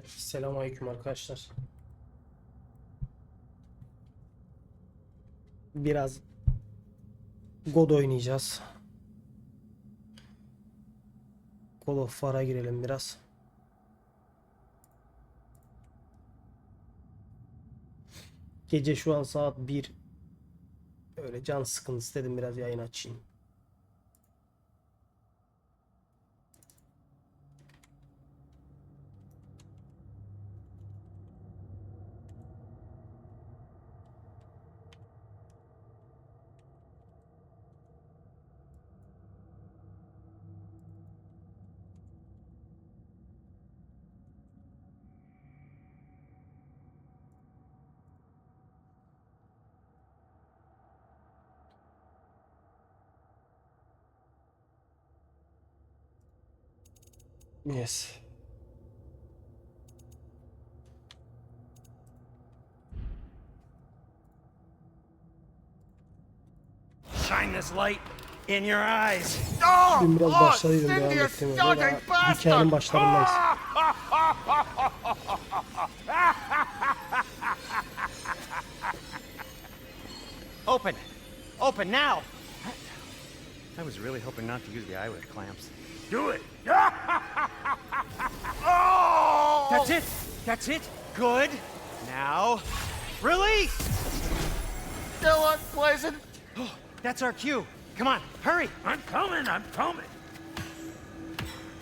Evet, selamünaleyküm arkadaşlar. Biraz God oynayacağız. God of War'a girelim biraz. Gece şu an saat 1. Öyle can sıkıntısı dedim, biraz yayın açayım. Yes. Shine this light in your eyes. Dün biraz başladıydım, devam ettim. Daha hikayenin başlarındayız. Open! Open now! I was really hoping not to use the eyelid clamps. Do it! Oh! That's it! That's it! Good! Now, release! Still unpleasant. That's our cue. Come on, hurry! I'm coming.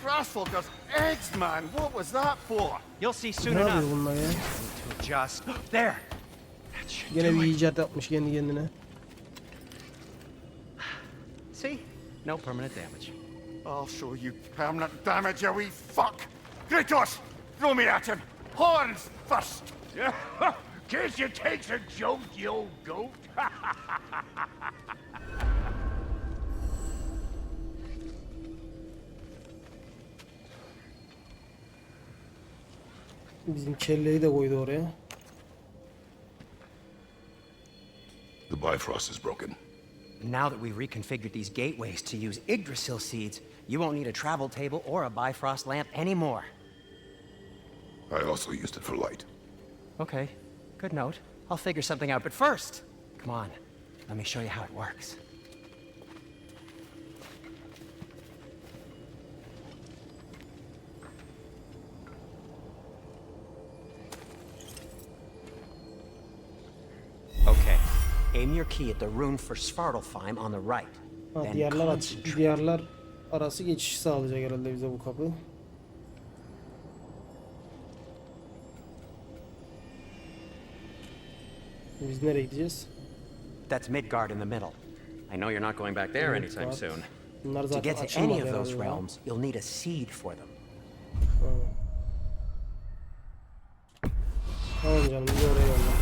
Frostfulker's eggs, man. What was that for? You'll see soon Ne enough. yapıyor bunlar ya? I need to adjust. There! That should Yine do bir it. icat yapmış kendi kendine. See? No permanent damage. I'll show you permanent damage, you wee fuck. Kratos, throw me at him. Horns first. Guess you takes a joke, you old goat. Bizim kelleyi de koydu oraya. The Bifrost is broken. Now that we've reconfigured these gateways to use Yggdrasil seeds, you won't need a travel table or a Bifrost lamp anymore. I also used it for light. Okay, good note. I'll figure something out, but first, come on, let me show you how it works. Okay, aim your key at the rune for Svartalfheim on the right. Ha, Then diyarlar concentrate. diyarlar arası geçiş sağlayacak herhalde bize bu kapı. Biz nereye gideceğiz? That's Midgard in the middle. I know you're not going back there anytime Midgard. soon. Bunlar To zaten get to açılmadı any of those herhalde ya. realms, you'll need a seed for them. Tamam canım, bizi oraya yolla.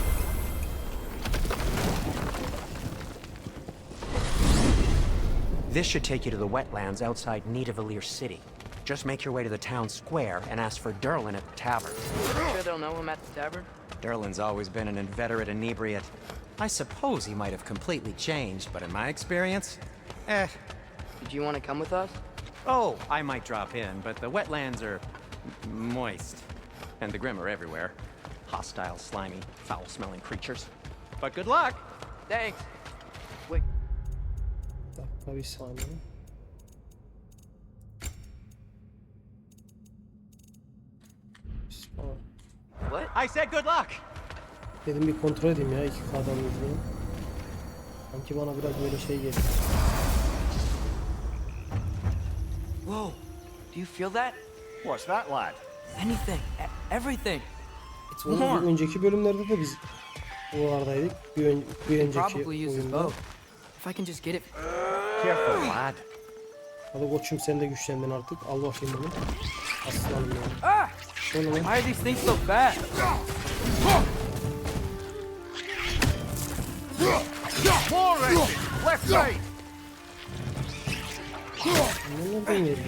This should take you to the wetlands outside Nidavellir City. Just make your way to the town square and ask for Derlin at the tavern. Sure they'll know him at the tavern? Derlin's always been an inveterate inebriate. I suppose he might have completely changed, but in my experience, Did you want to come with us? Oh, I might drop in, but the wetlands are moist. And the Grim are everywhere. Hostile, slimy, foul-smelling creatures. But good luck! Thanks. Wait, Dakika, bir saniye. Tamam. what? I said good luck! Dedim bir kontrol edeyim ya 2K'dan izleyi. Sanki bana biraz böyle şey geldi. Whoa, do you feel that? What's that, lad? Anything, everything. It's Oğlum, warm. bir önceki bölümlerde de biz buralardaydık. Bir önceki Probably use the oyunda. boat. If I can just get it. Careful, lad. Hadi koçum, sen de güçlendin artık. Al bakayım bunu. Aslanım benim. Ah! O ne lan? Why are these things so fast? War engine, left side. Nereden geldi?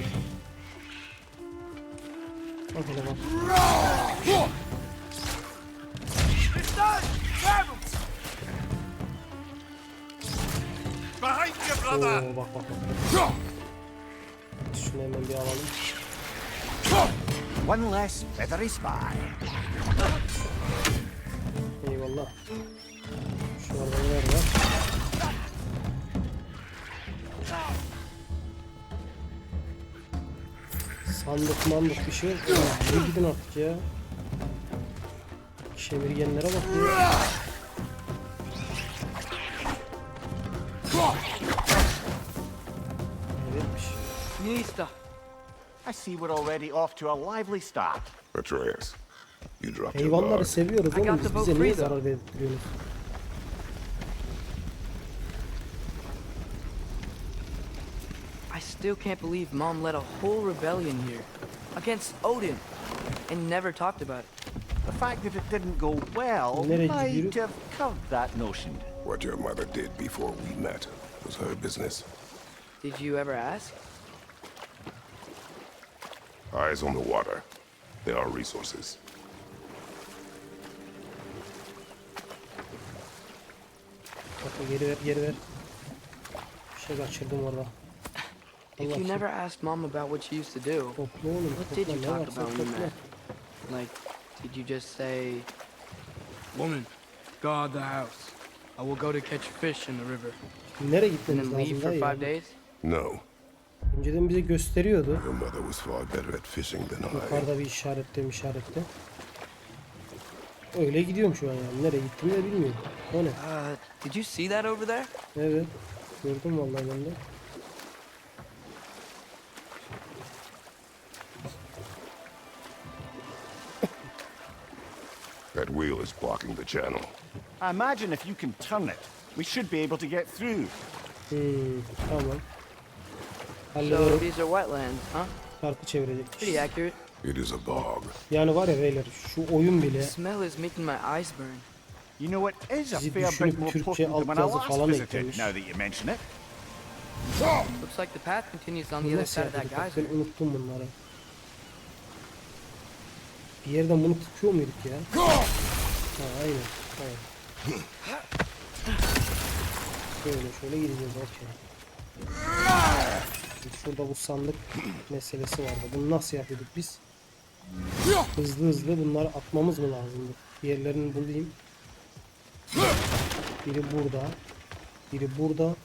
Bak hele bak. It's done. Grab him. Behind you, brother. Oo, bak bak bak. Şunu hemen bir alalım. One less feathery spy. Eyvallah. Şu arada neler var? Sandık mandık bir şey yok. Yürü gidin artık ya. Şemirgenlere bak ya. Evetmiş. Nista. I see we're already off to a lively start. Atreus, you dropped your Hayvanları guard. seviyoruz I oğlum. got the Biz boat bize niye free, though. zarar verip duruyorsunuz? I still can't believe Mom led a whole rebellion here against Odin and never talked about it. The fact that it didn't go well Nereye might gidiyoruz? have curbed that notion. What your mother did before we met was her business. Did you ever ask? Eyes on the water. There are resources. Bak geri ver, geri ver. Bir şey kaçırdım orada. If you never asked Mom about what she used to do, Topla oğlum, what did topla. you Ne talk varsa about when you topla. met? Like, did you just say, Woman, guard the house. I will go to catch fish in the river. Nereye and gitmemiz then leave lazım for da 5 ya? days? No, Önceden bize gösteriyordu. your mother was far better at fishing than I. Yukarıda bir işarette. Öyle gidiyorum şu an yani. Nereye gittiğimi de bilmiyorum. O ne? Did you see that over there? Evet. Gördüm vallahi ben de. That wheel is blocking the channel. I imagine if you can turn it, we should be able to get through. Tamam. So Hallederim. these are wetlands, huh? Çarpı çevirecek. Pretty accurate. It is a bog. Yani var ya beyler şu oyun The bile smell is making my eyes burn. You know, it is a Bizi fair düşünüp bit more Türkçe potent than when I altyazı last falan visited, eklemiş. now that you mention it. Looks like the path continues on the Bu other nasıl side of that yapıyorduk? Bak geyser. ben unuttum bunları. Bir yerden bunu tutuyor muyduk ya? Ha aynen. Aynen. Şöyle gideceğiz okey. Şurada bu sandık meselesi vardı. Bunu nasıl yapıyorduk biz? Hızlı bunları atmamız mı lazımdı? Yerlerini bulayım. Biri burada. Biri burada.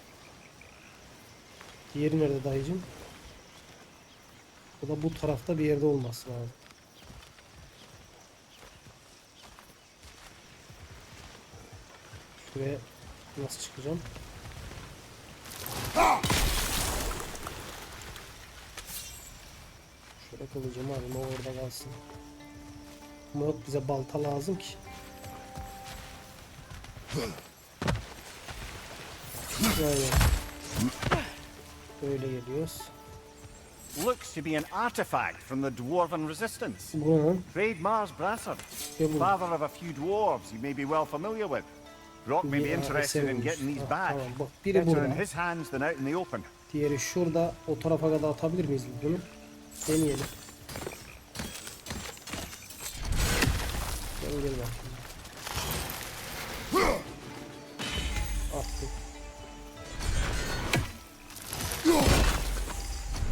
Diğeri nerede dayıcım? Bu da bu tarafta bir yerde olması lazım. Şuraya nasıl çıkacağım? Şöyle kılıcım abi, o orada kalsın. Ama yok, bize balta lazım ki. Aynen. Böyle geliyoruz. Looks to be an artifact from the Dwarven Resistance. Buranın Raid Mars Brasser, bu. father of a few dwarves you may be well familiar with. Rock may be Ya, interested in esermiş. getting these Ha, back. tamam, bak biri Better in burada. his hands than out in the open. Diğeri şurada. O tarafa kadar atabilir miyiz bunu? Deneyelim. Gel bakayım. Attık.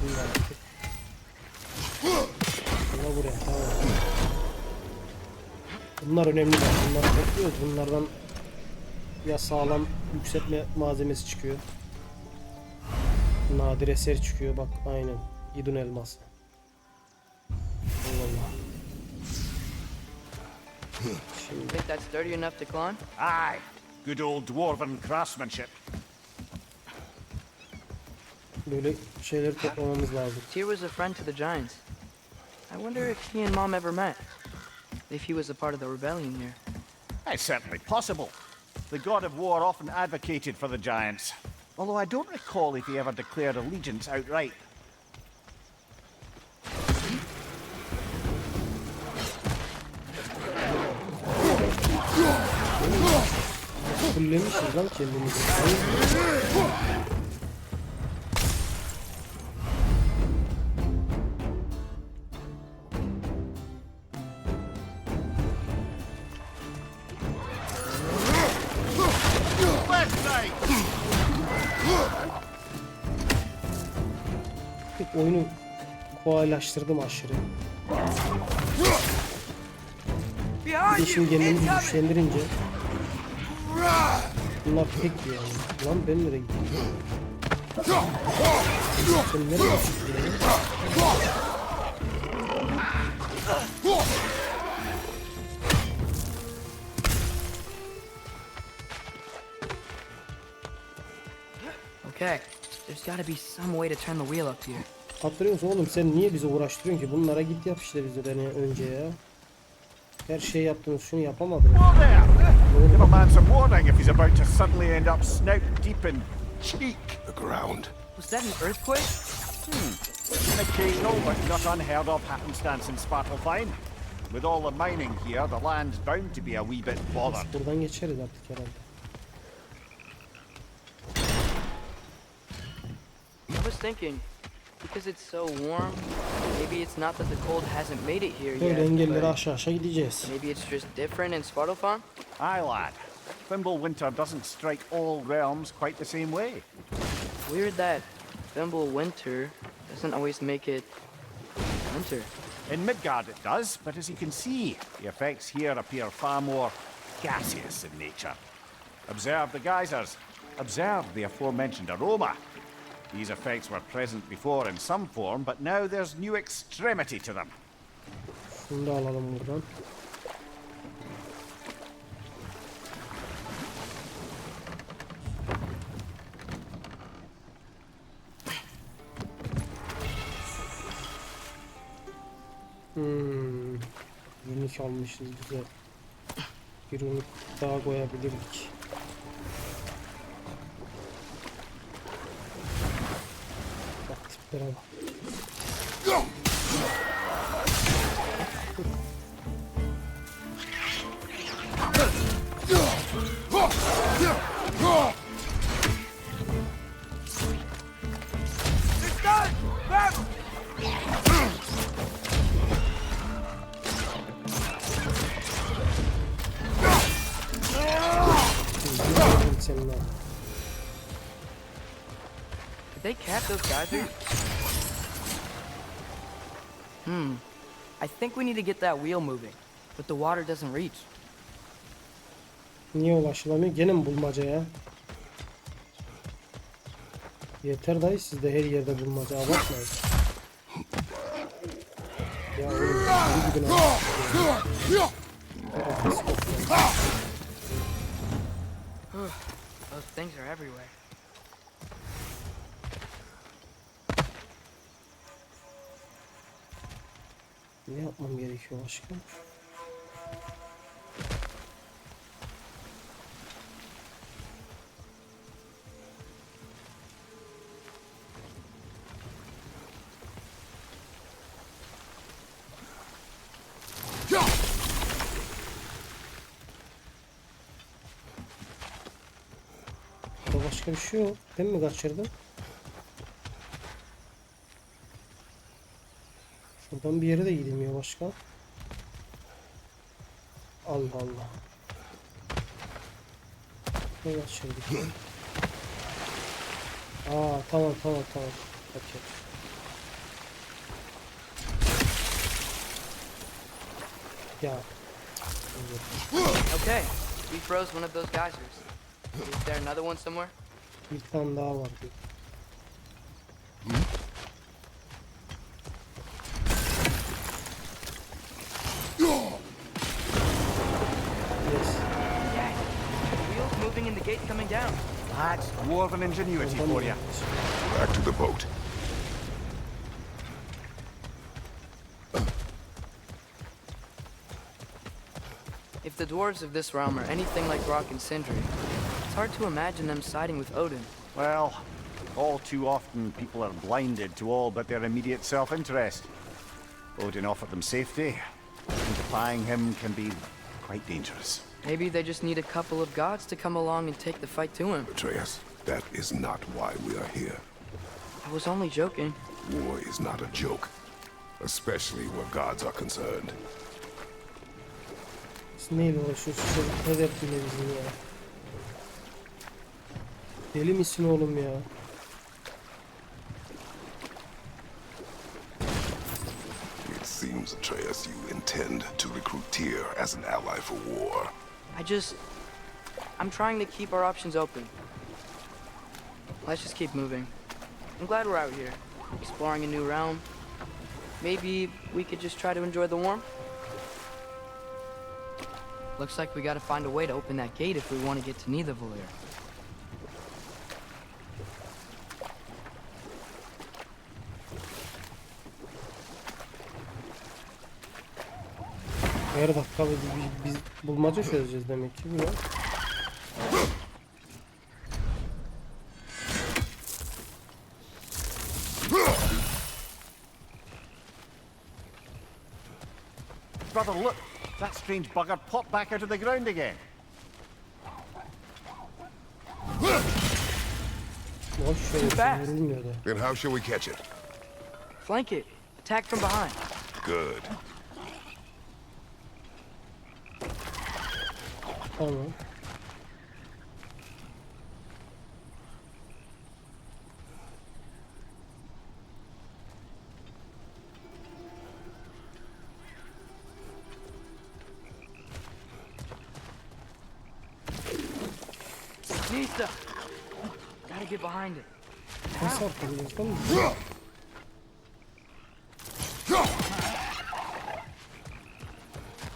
Bunlar attık. Bunlar buraya. Tamam. Bunlar önemli. Bunları topluyoruz. Bunlardan ya sağlam yükseltme malzemesi çıkıyor. Nadir eser çıkıyor bak aynen. Yidun elması. Allah. Şimdi Think that's sturdy enough to climb? Aye, good old Dwarven craftsmanship. böyle şeyleri toplamamız lazım. Tyr was a friend to the Giants. I wonder if he and Mom ever met. If he was a part of the rebellion here. It's certainly possible. The god of war often advocated for the giants, although I don't recall if he ever declared allegiance outright. Fullemişiz lan kendimizi. Left side! Oyunu kolaylaştırdım aşırı. Behind Bir de şimdi kendimizi Incoming! güçlendirince bunlar pek yani. Lan ben nereye gidiyorum? Sen nereye gidiyorsun? Okay, there's gotta be some way to turn the wheel up here. Hatırlıyor musun oğlum, sen niye bizi uğraştırıyorsun ki? Bunlara git yap işte bizden önce ya. Her şey yaptınız, şunu yapamadınız. Whoa there! Give a man some warning if he's about to suddenly end up snout deep in cheek. The ground. Was that an earthquake? An occasional but not unheard of happenstance in Svartalfheim. With all the mining here, the land's bound to be a wee bit bothered. Buradan geçeriz artık herhalde. I was thinking, because it's so warm, maybe it's not that the cold hasn't made it here Böyle yet, engelleri but aşağı aşağı gideceğiz. maybe it's just different in Svartalfheim? Aye, lad. Thimble winter doesn't strike all realms quite the same way. Weird that Thimble winter doesn't always make it winter. In Midgard it does, but as you can see, the effects here appear far more gaseous in nature. Observe the geysers. Observe the aforementioned aroma. These effects were present before in some form, but now there's new extremity to them. Şunu da alalım buradan. Unique almışız, güzel. Bir unique daha koyabilirdik. Bak tiplere bak. Seninle. Did they cap those geysers? I think we need to get that wheel moving, but the water doesn't reach. Niye ulaşılamıyor? Gene mi bulmaca ya? Yeter dayı, siz de her yerde bulmaca, abartmayın. Ya oğlum, deli gibi ne? Those things are everywhere. Ne yapmam gerekiyor aşkım? Burada başka bir şey yok. Ben mi kaçırdım? Şuradan bir yere de gidilmiyor başka. Allah Allah. Ne kaçırdık? Aa tamam. Okey. Ya. Okay, we froze one of those geysers. Is there another one somewhere? Bir tane daha var. Yes. Yeah. The wheel's moving and the gate's coming down. That's dwarven ingenuity for you. Back to the boat. If the dwarves of this realm are anything like Brock and Sindri, it's hard to imagine them siding with Odin. Well, all too often people are blinded to all but their immediate self-interest. Odin offered them safety, and defying him can be quite dangerous. Maybe they just need a couple of gods to come along and take the fight to him. Atreus, that is not why we are here. I was only joking. War is not a joke, especially where gods are concerned. Siz neyle uğraşıyorsunuz? Ne derdin bizim ya? Deli misin oğlum ya? It seems seems, Atreus, you intend to recruit Tyr as an ally for war. I'm trying to keep our options open. Let's just keep moving. I'm glad we're out here, exploring a new realm. Maybe we could just try to enjoy the warmth? Looks like we gotta find a way to open that gate if we want to get to Nidavellir. Her dakika biz bulmaca çözeceğiz demek ki. Bu ne? Brother, look! That strange bugger popped back out of the ground again. Boş şey fast. vurulmuyor da. Then how shall we catch it? Flank it. Attack from behind. Good. Tamam. Nisa! Gotta get behind it. Nasıl atlayacağız lan?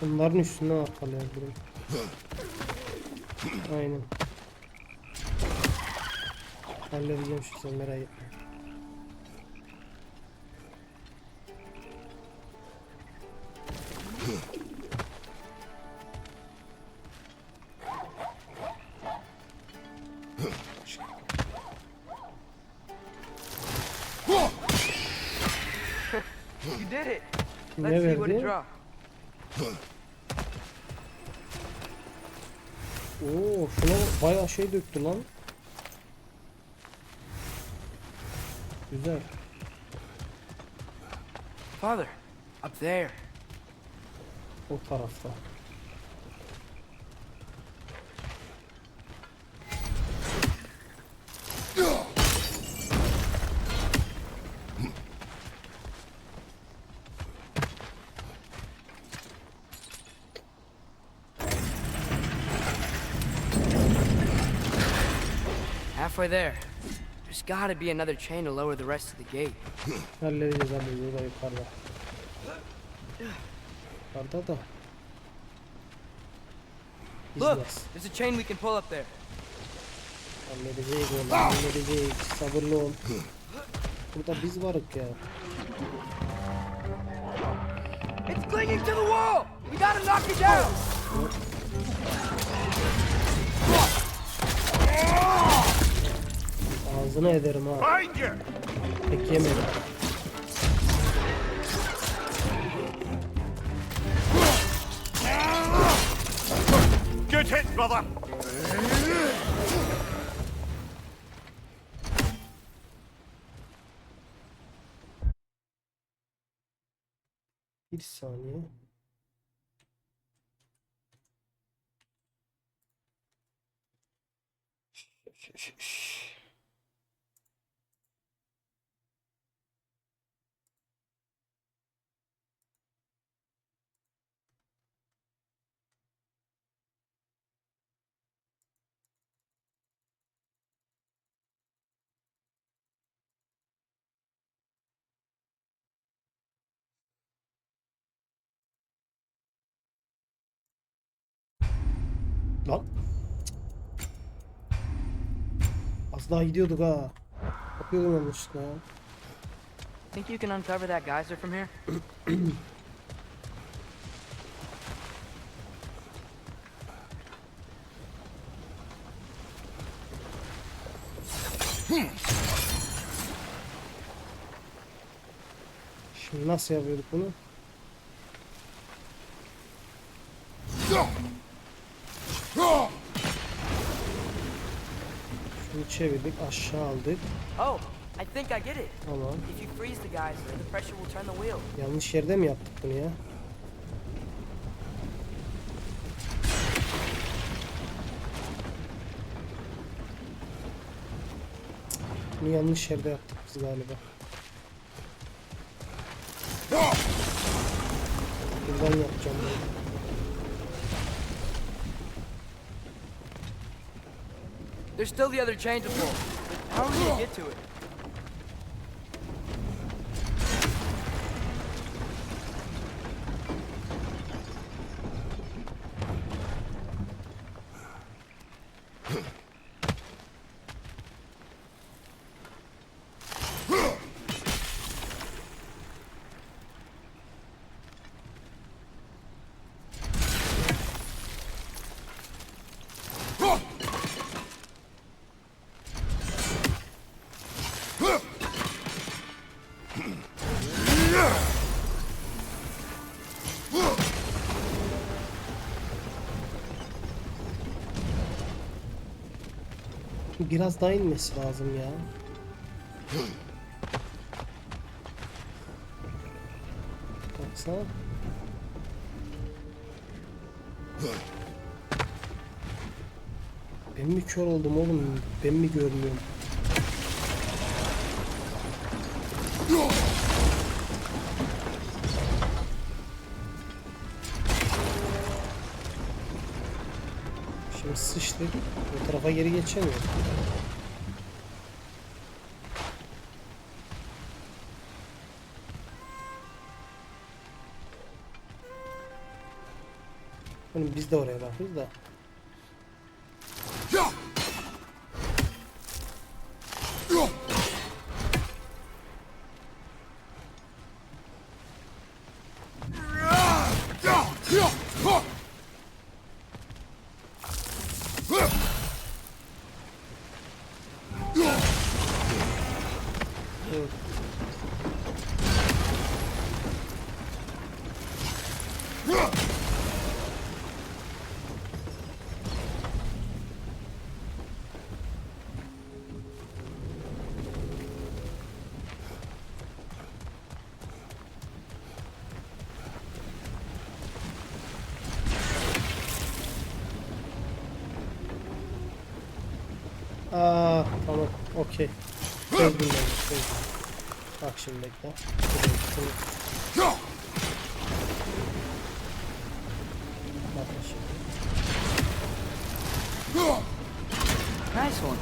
Bunların üstünden atlayabilirim. Aynen. Halledeceğim şu sen merak etme. You did it! Ne Let's see what it verdi? dropped. Oo, şuna bak, bayağı şey döktü lan. Güzel. Father, up there. O tarafta. Halfway there. There's gotta be another chain to lower the rest of the gate. Halledeceğiz abi, burada yukarıda. Yukarıda da. Look, İzles. there's a chain we can pull up there. Halledeceğiz oğlum, halledeceğiz. Sabırlı ol. Burada biz varık ya. It's clinging to the wall! We gotta knock it down! Ağzına ederim ha. Find you! Pek yemedim. Good hit, brother! Bir saniye. Lan. Az daha gidiyorduk ha. Bakıyordum yanlışlıkla ya. Think you can uncover that geyser from here? Şimdi nasıl yapıyorduk bunu? Şunu çevirdik, aşağı aldık. Oh, I think I get it. Tamam. If you freeze the geyser, the pressure will turn the wheel. Yanlış yerde mi yaptık bunu ya? Bunu yanlış yerde yaptık biz galiba. aradan yapacağım bunu. There's still the other chain to pull. How are we gonna get to it? Biraz daha inmesi lazım ya. Baksana. Ben mi kör oldum oğlum? Ben mi görmüyorum? Şimdi sıçtık. O tarafa geri geçemiyorum. Oğlum biz de oraya bakıyoruz da. Evet. Aa, tamam, okey. Çözdüm ben, çözdüm. Bak şimdi bekle. Şuraya. Bak şimdi. Nice one.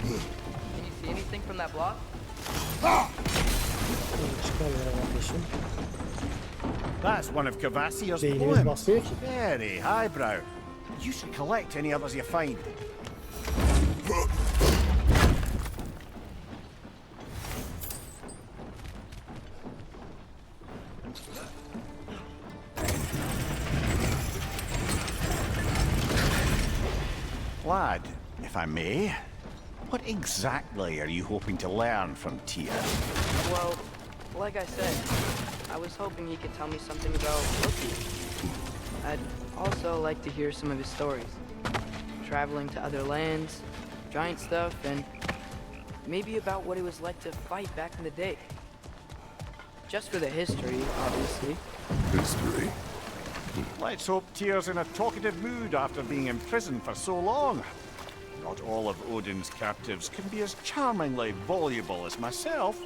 Can you see anything from that block? Çıkamıyorum kardeşim. That's one of Cavassier's Beynimiz poems. basmıyor ki. Very highbrow. You should collect any others you find. Lad, if I may, what exactly are you hoping to learn from Tia? Well, like I said, I was hoping he could tell me something about Loki. I'd also like to hear some of his stories. Traveling to other lands, giant stuff, and maybe about what it was like to fight back in the day. Just for the history, obviously. History. Let's hope Tyr's in a talkative mood after being in prison for so long. Not all of Odin's captives can be as charmingly voluble as myself.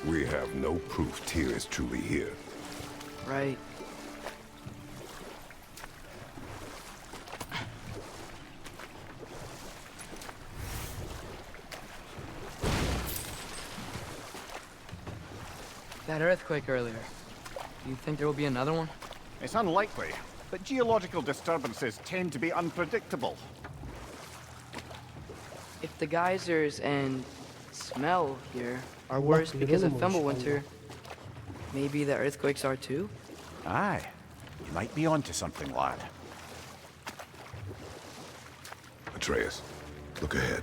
We have no proof Tyr is truly here. Right. That earthquake earlier. Do you think there will be another one? It's unlikely, but geological disturbances tend to be unpredictable. If the geysers and smell here are worse because of Fimbulwinter, maybe the earthquakes are too? Aye, you might be onto something, lad. Atreus, look ahead.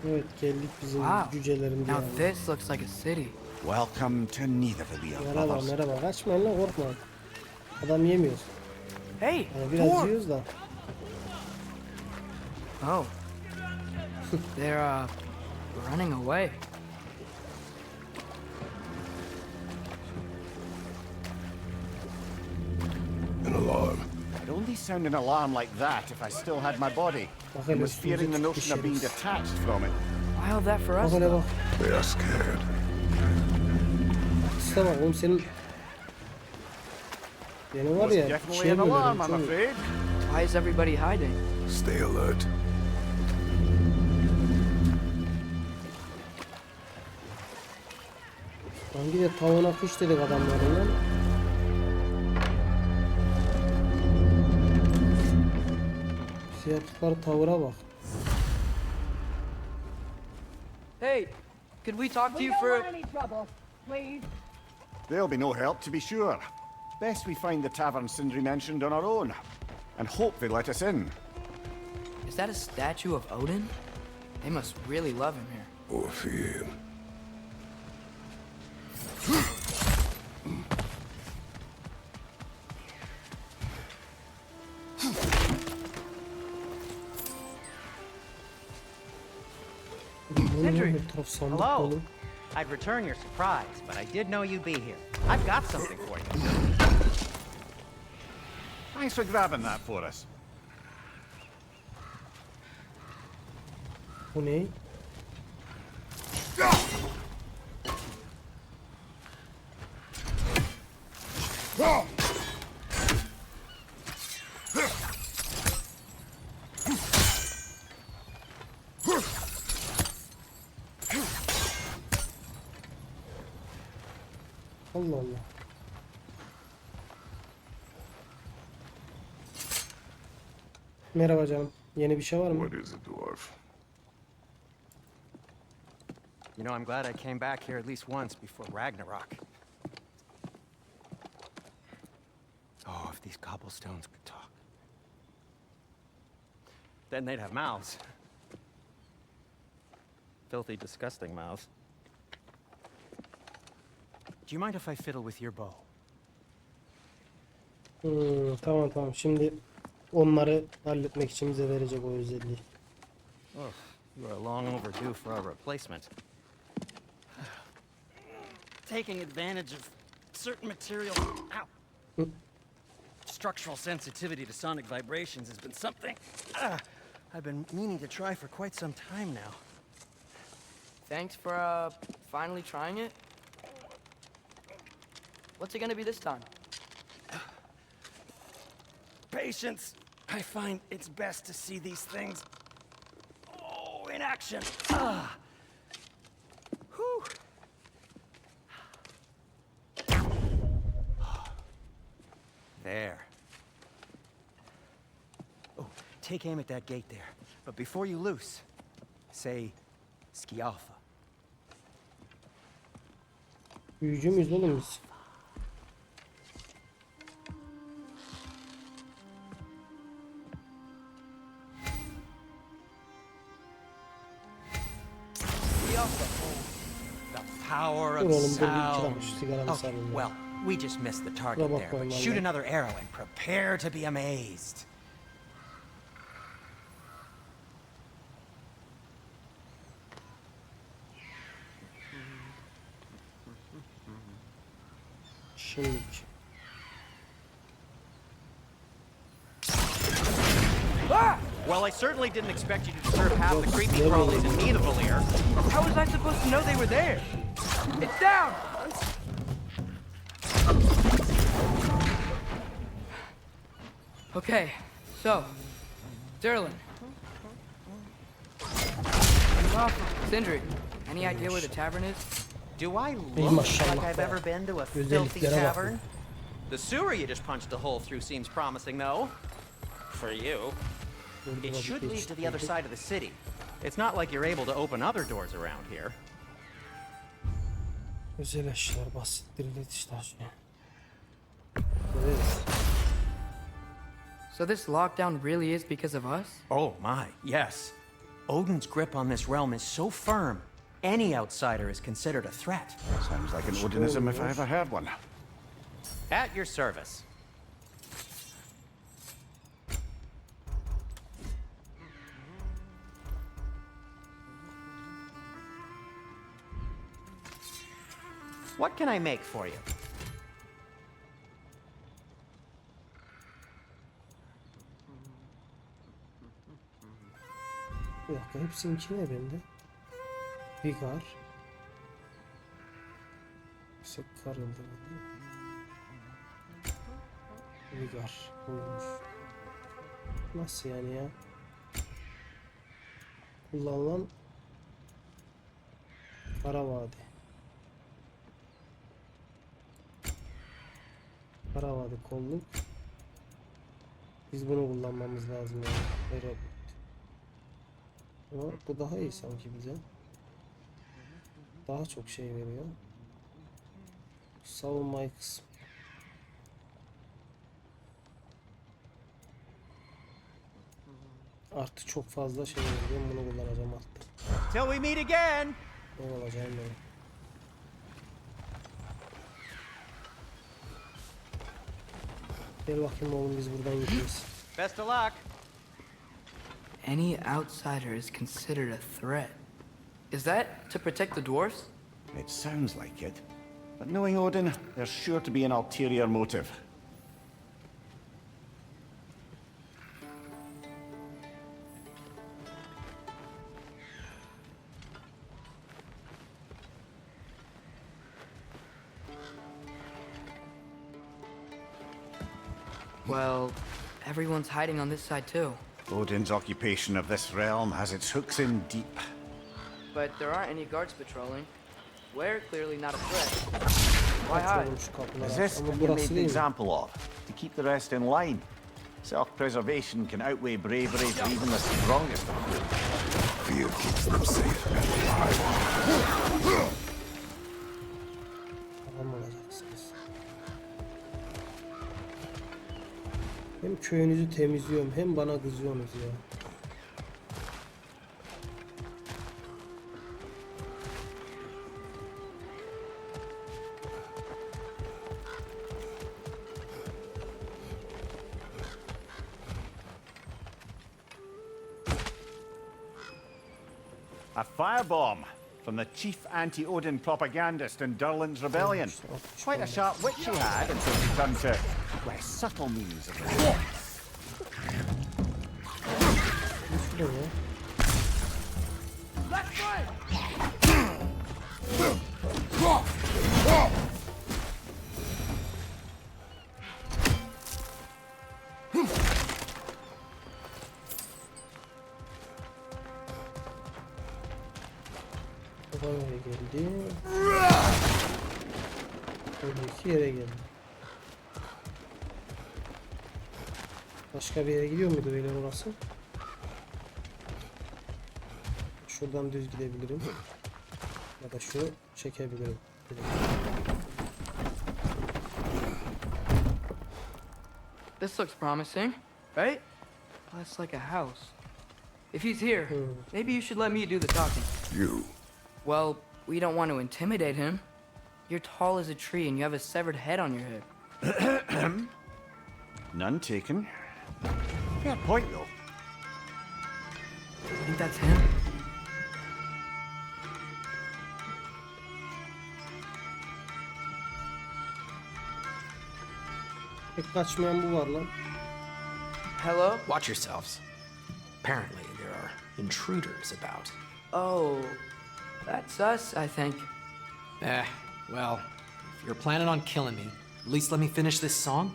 Evet, geldik bizim Wow. cücelerin Now diyarına. this looks like a city. Welcome to Nidavellir, Merhaba, brothers. merhaba. Kaçmayın lan, korkma. Adam yemiyoruz. Hey, Yani biraz Thor! yiyoruz da. Oh. They're, running away. An alarm. It only wouldn't sound an alarm like that if I still had my body. Bak I hele was fearing the üstümüze notion of being çıkmış detached from it. Why all that for Bak us? hele though? bak. They are scared. İşte bak oğlum senin... Benim var Was ya definitely şey an böyle alarm, I'm çok... afraid. Why is everybody hiding? Stay alert. Hangi de tavuğuna kuş dedik adamların lan. Bize yaptıkları tavıra bak. Hey, could we talk to We you don't for? want any trouble, please. There'll be no help, to be sure. Best we find the tavern Sindri mentioned on our own, and hope they let us in. Is that a statue of Odin? They must really love him here. Or fear him. Sindri, Bir taraf sandık hello. dolu. I'd return your surprise, but I did know you'd be here. I've got something for you. Thanks for grabbing that for us. Bu ne? Allah Allah. Merhaba canım. Yeni bir şey var mı? What is it, dwarf? You know, I'm glad I came back here at least once before Ragnarok. Oh, if these cobblestones could talk. Then they'd have mouths. Filthy, disgusting mouths. Do you mind if I fiddle with your bow? Tamam. Şimdi onları halletmek için bize verecek o özelliği. Oh, you are long overdue for a replacement. Taking advantage of certain material, structural sensitivity to sonic vibrations has been something I've been meaning to try for quite some time now. Thanks for finally trying it. What's it gonna be this time? Patience. I find it's best to see these things, in action. Whew. There. Oh, take aim at that gate there. But before you loose, say Skialfa. Büyücü müyüz oğlum biz? The power Dur of oğlum dur bir sound. çıkalım şu sigaramı Okay, sarayım. well, we just missed the target Kusura there, bakmayın but vallahi. shoot another arrow and prepare to be amazed. Şimdilik. Well, I certainly didn't expect you to disturb half the creepy crawlies in Nidavellir here. How was I supposed to know they were there? It's down! Okay, so, Derlin. Sindri, any idea where the tavern is? Do I Ey look maşallah like I've be. ever been to a filthy Özelliklere bak. tavern? The sewer you just punched a hole through seems promising, though. For you. Burada It vakit should lead to the other geçirdik. side of the city. It's not like you're able to open other doors around here. Özel eşyalar basittir iletişim taşıyor. Evet. So this lockdown really is because of us? Oh my, yes. Odin's grip on this realm is so firm, any outsider is considered a threat. Sounds like an Odinism if I ever heard one. At your service. What can I make for you? Bir dakika, hepsininki ne bende? Vigar. Yüksek kar yıldırımı. Vigar olmuş. Nasıl yani ya? Kullanılan Kara Vadi. Kara Vadi kolluk. Biz bunu kullanmamız lazım yani. Evet. Ama bu daha iyi sanki bize. Daha çok şey veriyor. Savunmayı kısmı. Artı çok fazla şey veriyor. Bunu kullanacağım altta. Till we meet again! Ne olacağım böyle. Gel bakayım oğlum, biz buradan gidiyoruz. Best of luck! Any outsider is considered a threat. Is that to protect the dwarves? It sounds like it. But knowing Odin, there's sure to be an ulterior motive. Well, everyone's hiding on this side too. Odin's occupation of this realm has its hooks in deep. But there aren't any guards patrolling. We're clearly not a threat. Why hide? Açıyorum şu kapıları. Is this Ama what you made burası an değil mi? example of? To keep the rest in line? Self-preservation can outweigh bravery for even the strongest of fools. Fear keeps them safe and alive. Adam olacaksınız. Hem köyünüzü temizliyorum hem bana kızıyorsunuz ya. A firebomb from the chief anti-Odin propagandist in Durlin's rebellion. Quite a sharp wit she had until she turned to less subtle means of resistance. Bu ne ya? Buraya geldi. Öndeki yere geldi. Başka bir yere gidiyor muydu beyler orası? Şuradan düz gidebilirim. Ya da şu çekebilirim. This looks promising, right? That's like a house. If he's here, maybe you should let me do the talking. You. Well, we don't want to intimidate him. You're tall as a tree and you have a severed head on your head. None taken. Fair point, though. You think that's him? Pek kaçmayan bu var lan. Hello? Watch yourselves. Apparently, there are intruders about. Oh, that's us, I think. Well, if you're planning on killing me, at least let me finish this song.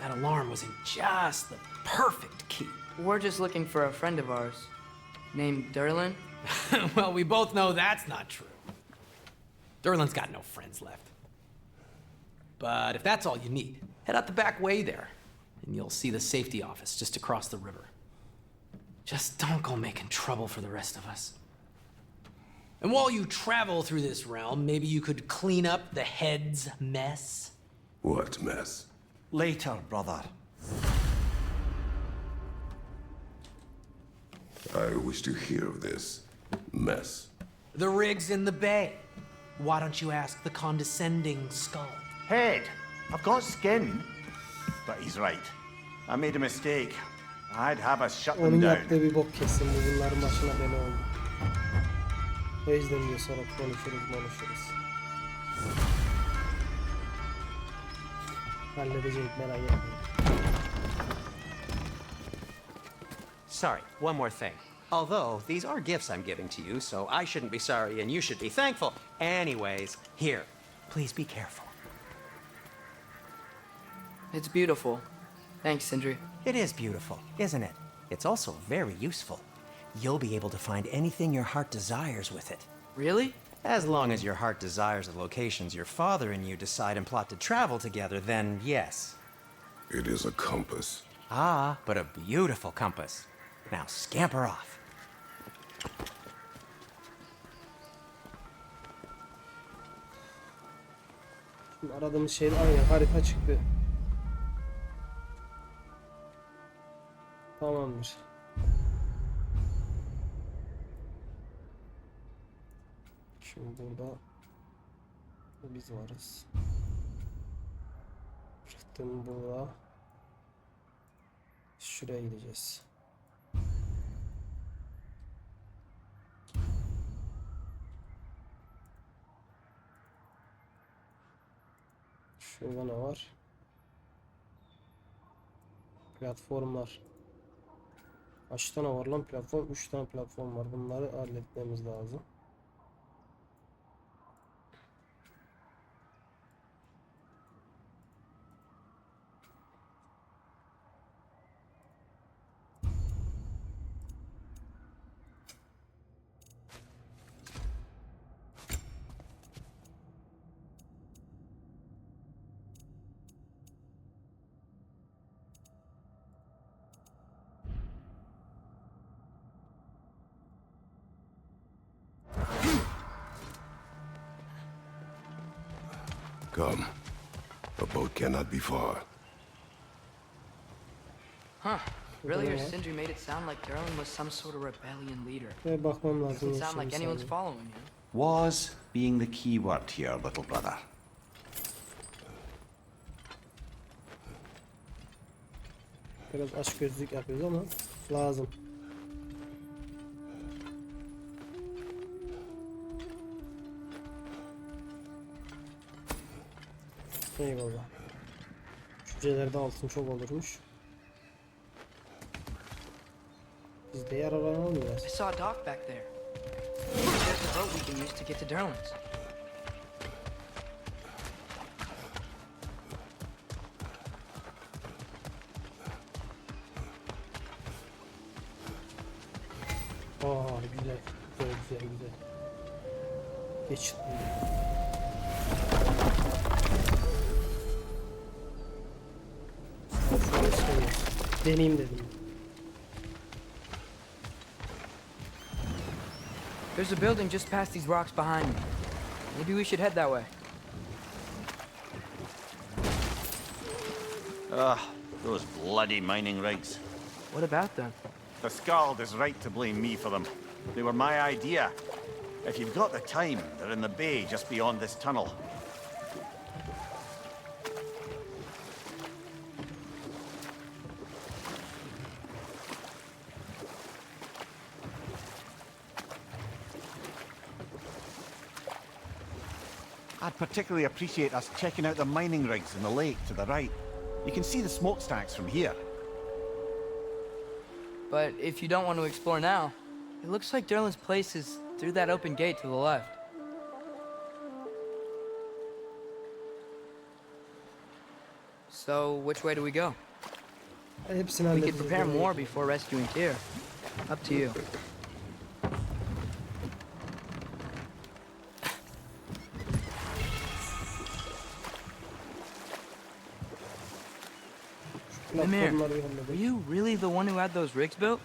That alarm was in just the perfect key. We're just looking for a friend of ours named Durlin. Well, we both know that's not true. Durlin's got no friends left. But if that's all you need, head out the back way there, and you'll see the safety office just across the river. Just don't go making trouble for the rest of us. And while you travel through this realm, maybe you could clean up the head's mess? What mess? Later, brother. I wish to hear of this mess. The rig's in the bay. Why don't you ask the condescending skull? Head. I've got skin. But he's right. I made a mistake. I'd have us shut them Onun down. yaptığı bir bok kesin. Bu bunların başına bela oldu. O yüzden diyor sonra konuşuruz. Halledecek, merak etmeyin. Sorry, one more thing. Although, these are gifts I'm giving to you, so I shouldn't be sorry and you should be thankful. Anyways, here, please be careful. It's beautiful. Thanks, Sindri. It is beautiful, isn't it? It's also very useful. You'll be able to find anything your heart desires with it. Really? As long as your heart desires the locations your father and you decide and plot to travel together, then yes. It is a compass. Ah, but a beautiful compass. Now scamper off. Şimdi aradığımız şey aynen harita çıktı. Tamamdır. Şimdi burada biz varız. Rıhtım burada. Şuraya gideceğiz. Şurada ne var? Platformlar. Kaç tane var lan platform? 3 tane platform var. Bunları halletmemiz lazım. Come. A boat cannot be far. Huh. Earlier, Sindri made it sound like Derlin was some sort of rebellion leader. Ve bakmam lazım. Doesn't sound like anyone's following him. Was being the key word here, little brother. Biraz açgözlük yapıyoruz ama lazım. Eyvallah. Cücelerde altın çok olurmuş. Biz de yararlanamıyoruz. I saw a dock back there. There's the boat we can use to get to Derlin's. Aa güzel. Güzel. Geçit bulduk. Şöyle istemiyoruz. Deneyim dedim. There's a building just past these rocks behind me. Maybe we should head that way. Those bloody mining rigs. What about them? The Skald is right to blame me for them. They were my idea. If you've got the time, they're in the bay just beyond this tunnel. I'd particularly appreciate us checking out the mining rigs in the lake to the right. You can see the smokestacks from here. But if you don't want to explore now, it looks like Derlin's place is through that open gate to the left. So, which way do we go? Hepsini We could halledeceğiz. prepare more before rescuing Tyr. Up to you. Mimir, Platformları bir were halledelim. you really the one who had those rigs built?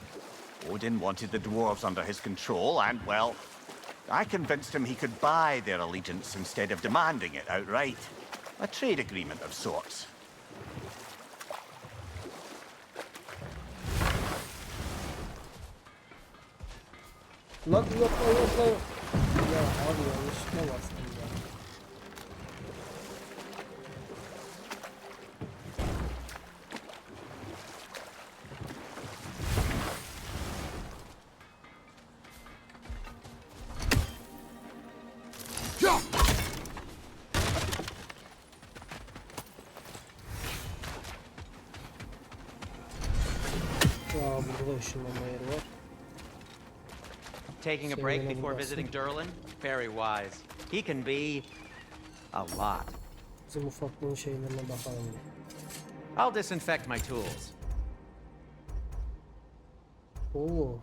Odin wanted the dwarves under his control, and, well, I convinced him he could buy their allegiance instead of demanding it outright. A trade agreement of sorts. Lan yok. Ya abi yanlışlıkla bastım ya. Aa burada da ışınlanma yeri var. Taking a break before visiting Durlin? Very wise. He can be a lot. Bizim ufaklığın şeylerine bakalım. I'll disinfect my tools. Oo.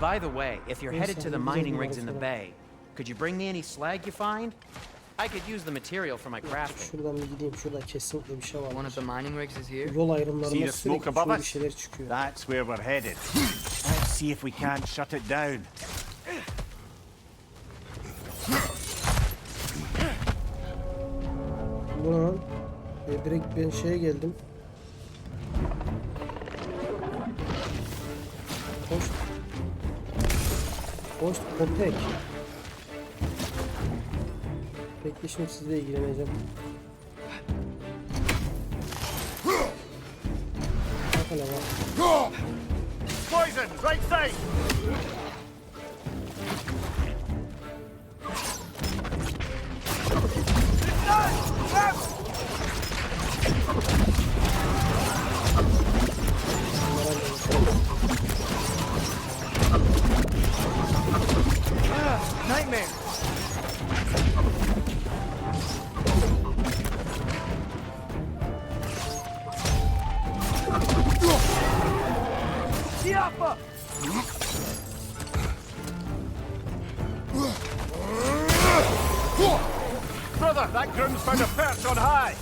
By the way, if you're headed to the mining rigs in the bay, could you bring me any slag you find? I could use the material for my crafting. Şuradan bir gideyim. Şurada kesinlikle bir şey var. One of the mining rigs is here. Yol See ayrımlarında the smoke sürekli above şöyle bir us? şeyler çıkıyor. That's where we're headed. Let's see if we can't shut it down. Bu ne lan? Direkt ben şeye geldim. Hoş. Hoş köpek. Bekle şimdi sizle ilgileneceğim. Bak hele bak. Poison, right side! Nightmare. Brother, that groom's found a perch on high!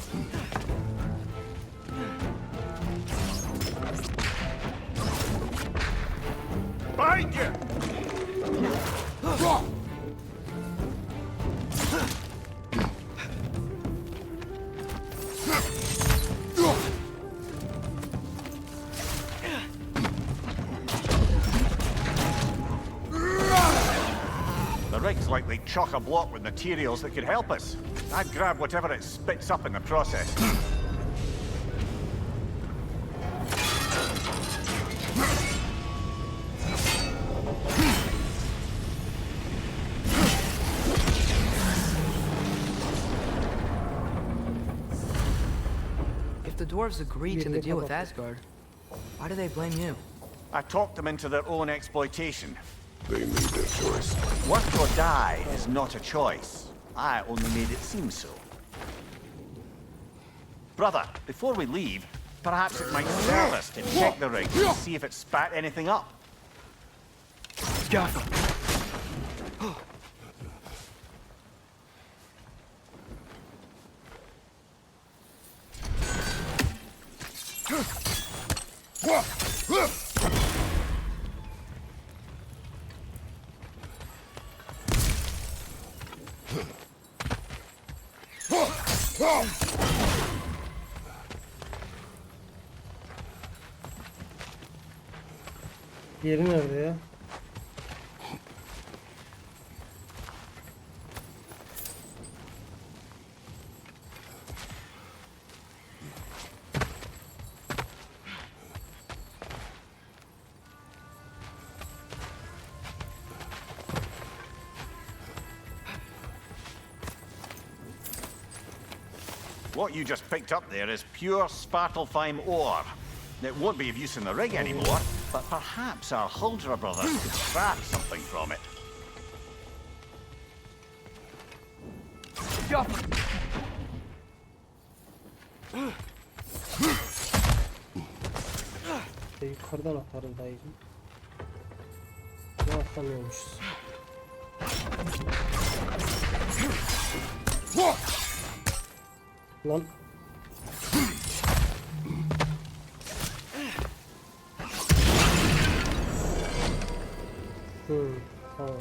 Behind you! The rig's likely chock-a-block with materials that could help us. I'd grab whatever it spits up in the process. If the dwarves agreed to the deal with Asgard, why do they blame you? I talked them into their own exploitation. They made their choice. Work or die is not a choice. I only made it seem so. Brother, before we leave, perhaps it might serve us to check the rig and see if it spat anything up. Gaffer. Yeri nerede ya? What you just picked up there is pure Svartalfheim ore. It won't be of use in the rig anymore, but perhaps our Huldra brothers could craft something from it. Yukarıdan atarız dayıcım. Ne atamıyormuşuz. Lan. Tamam.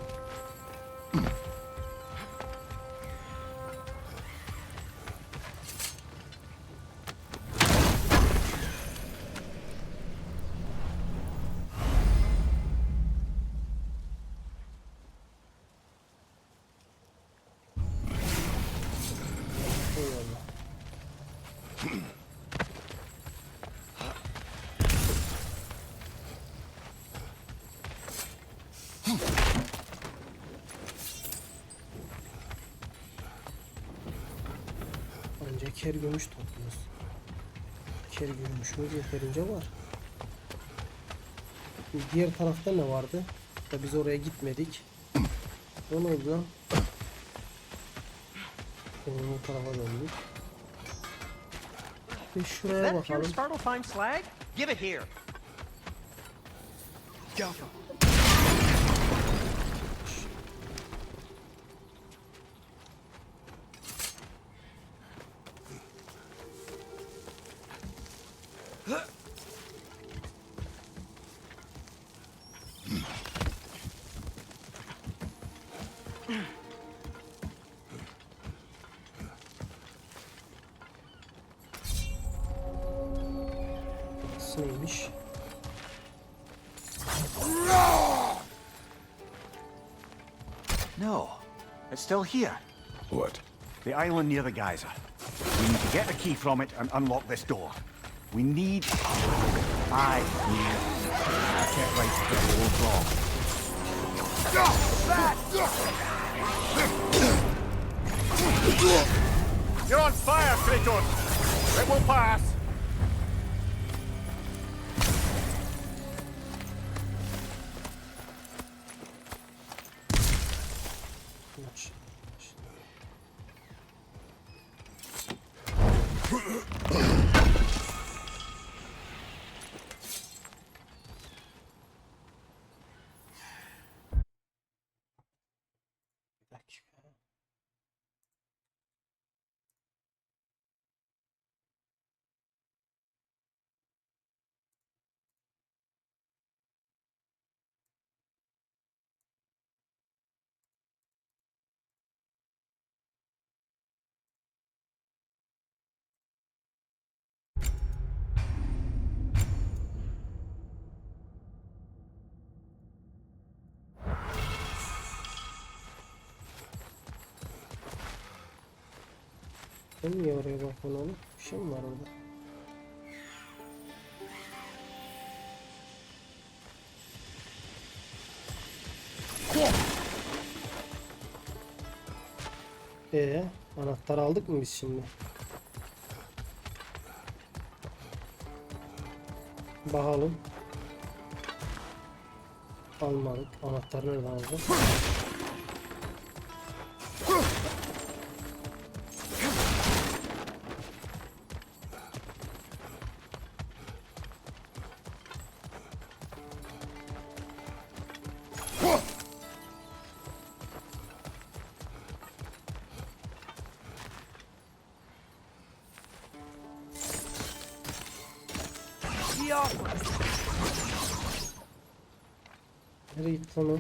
İker gümüş topluyoruz. İker gümüşümüz yeterince var. Şimdi diğer tarafta ne vardı? Da biz oraya gitmedik. O ne oldu lan? Bu tarafa döndük. Bir şuraya That pure bakalım. startle-fine slag? Give it here. Careful. Neymiş? No, it's still here. What? The island near the geyser. We need to get the key from it and unlock this door. We need... I get right to the old wrong. You're on fire, Kratos! It will pass! Bir dakika. Ben niye oraya bakmam oğlum? Bir şey mi var orada? Anahtar aldık mı biz şimdi? Bakalım. Almadık. Anahtar nereden alacağız? Nereye gitti lan o?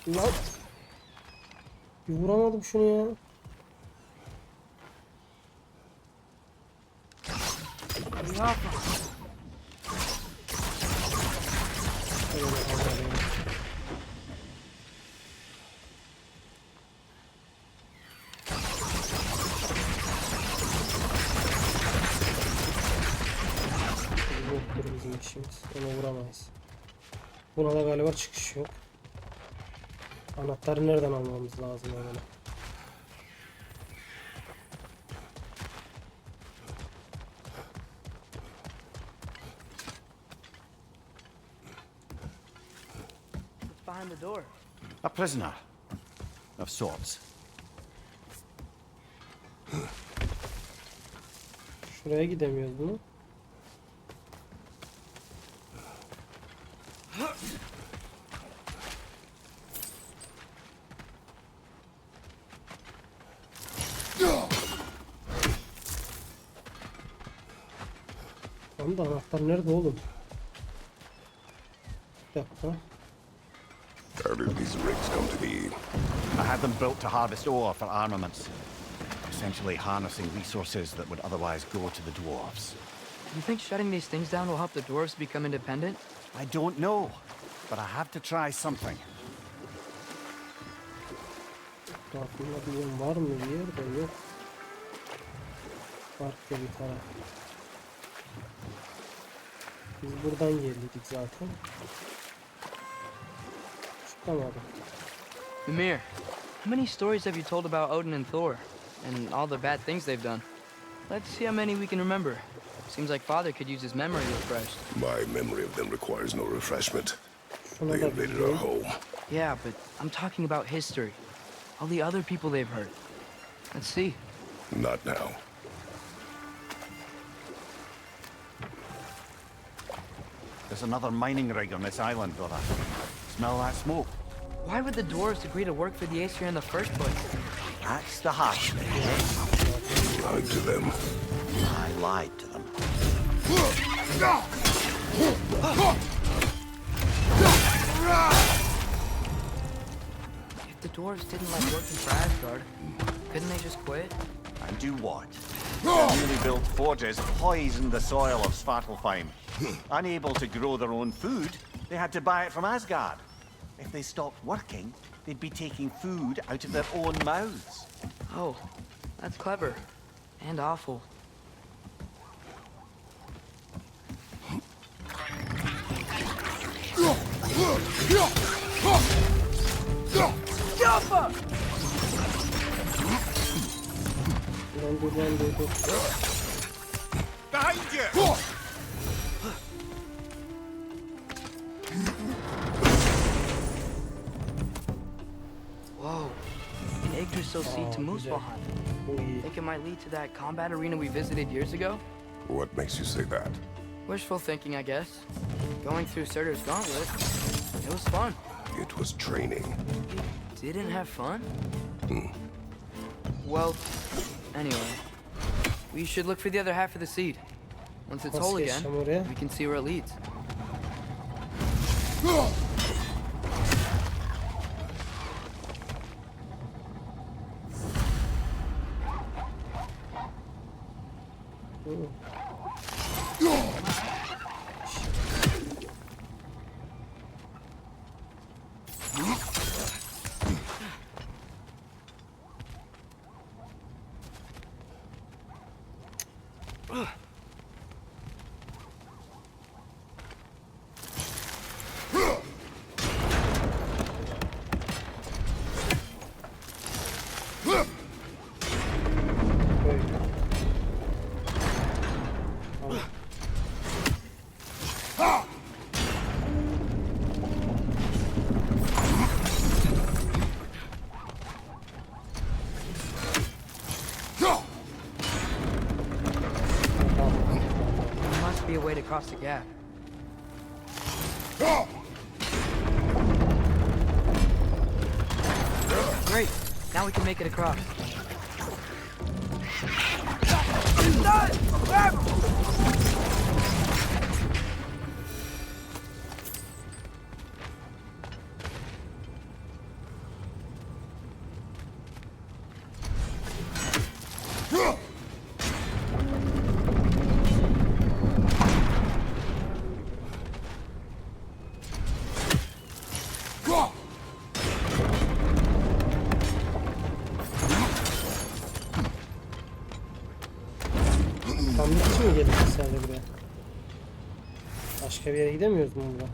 Lan. Bir vuramadım şunu ya. Yoktur bizim işimiz. Ona vuramayız. Buna da galiba çıkış yok. Anahtarı nereden almamız lazım yani? Behind the door. A prisoner. Of sorts. Şuraya gidemiyoruz bunu. Tamam da anahtar nerede oğlum? Bir dakika. How did these rigs come to be? I had them built to harvest ore for armaments. Essentially harnessing resources that would otherwise go to the dwarves. You think shutting these things down will help the dwarves become independent? I don't know, but I have to try something. Etrafında bilmiyorum var mı bir yerde, yok. Farklı bir taraf. Biz buradan geldik zaten. Çıkamadım. Mimir, how many stories have you told about Odin and Thor? And all the bad things they've done? Let's see how many we can remember. Seems like Father could use his memory refreshed. My memory of them requires no refreshment. Şuna They da invaded our bilmiyorum. home. Yeah, but I'm talking about history. All the other people they've hurt. Let's see. Not now. There's another mining rig on this island, brother. Smell that smoke? Why would the dwarves agree to work for the Aesir in the first place? That's the harsh thing. Lied to them. I lied to them. If the dwarves didn't like working for Asgard, couldn't they just quit? And do what? Their newly built forges poisoned the soil of Svartalfheim. Unable to grow their own food, they had to buy it from Asgard. If they stopped working, they'd be taking food out of their own mouths. Oh, that's clever. And awful. Lan dur. Behind you! Whoa. Yggdrasil seed to Muspelheim. Bu iyi. Think it might lead to that combat arena we visited years ago? What makes you say that? Wishful thinking, I guess. Going through Surtur's gauntlet, it was fun. It was training. You didn't have fun? Well, anyway. We should look for the other half of the seed. Once it's whole again, geçeceğim oraya? we can see where it leads. Böyle. Tamam. There must be a way to cross the gap. Great. Now we can make it across. Sandık için mi geldik sadece buraya? Başka bir yere gidemiyoruz mu buradan?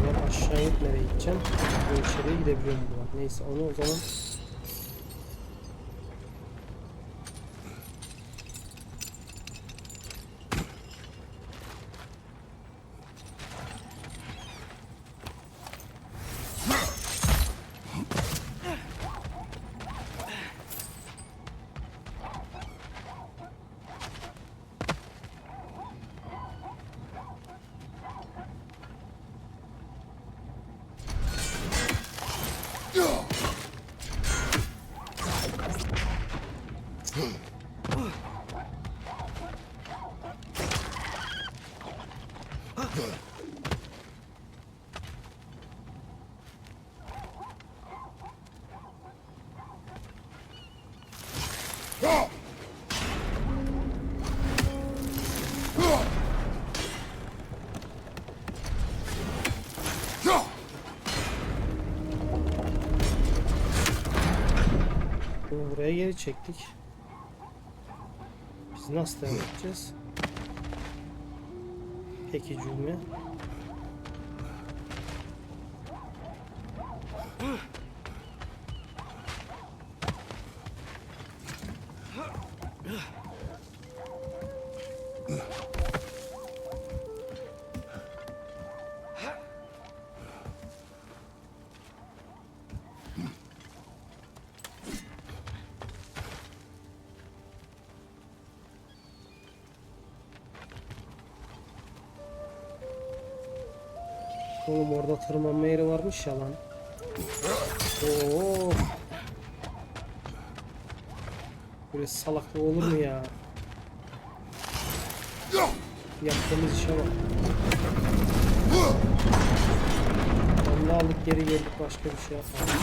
Buradan aşağı inip nereye gideceğim? Bu içeriye gidebiliyorum buradan. Neyse onu o zaman Bunu buraya geri çektik. Biz nasıl devam edeceğiz? Peki cümle. Oğlum orada tırmanma yeri varmış ya lan. Oo. Böyle salaklık olur mu ya? Yaptığımız işe bak. Vallahi alıp geri geldik, başka bir şey yapmadık.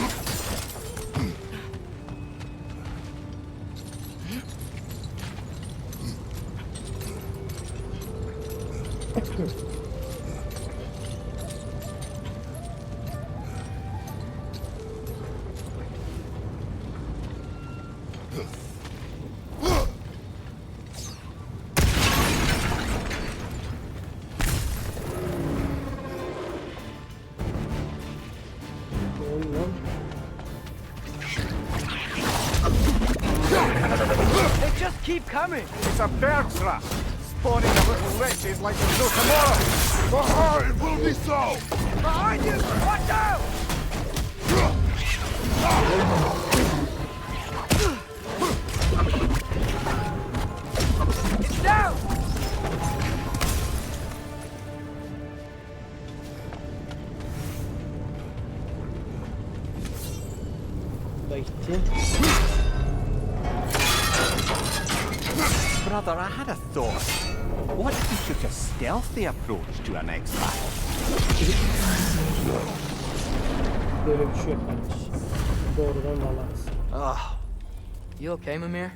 They just keep coming. It's a bird trap, spawning the little wretches like there's no tomorrow. Oh, it will be so! Behind you! Watch out! It's down! Bu da gitti. Brother, I had a thought. What if we took a stealthy approach to our next battle? Böyle bir şey yok kardeş. Doğrudan dalarız. You okay, Mimir?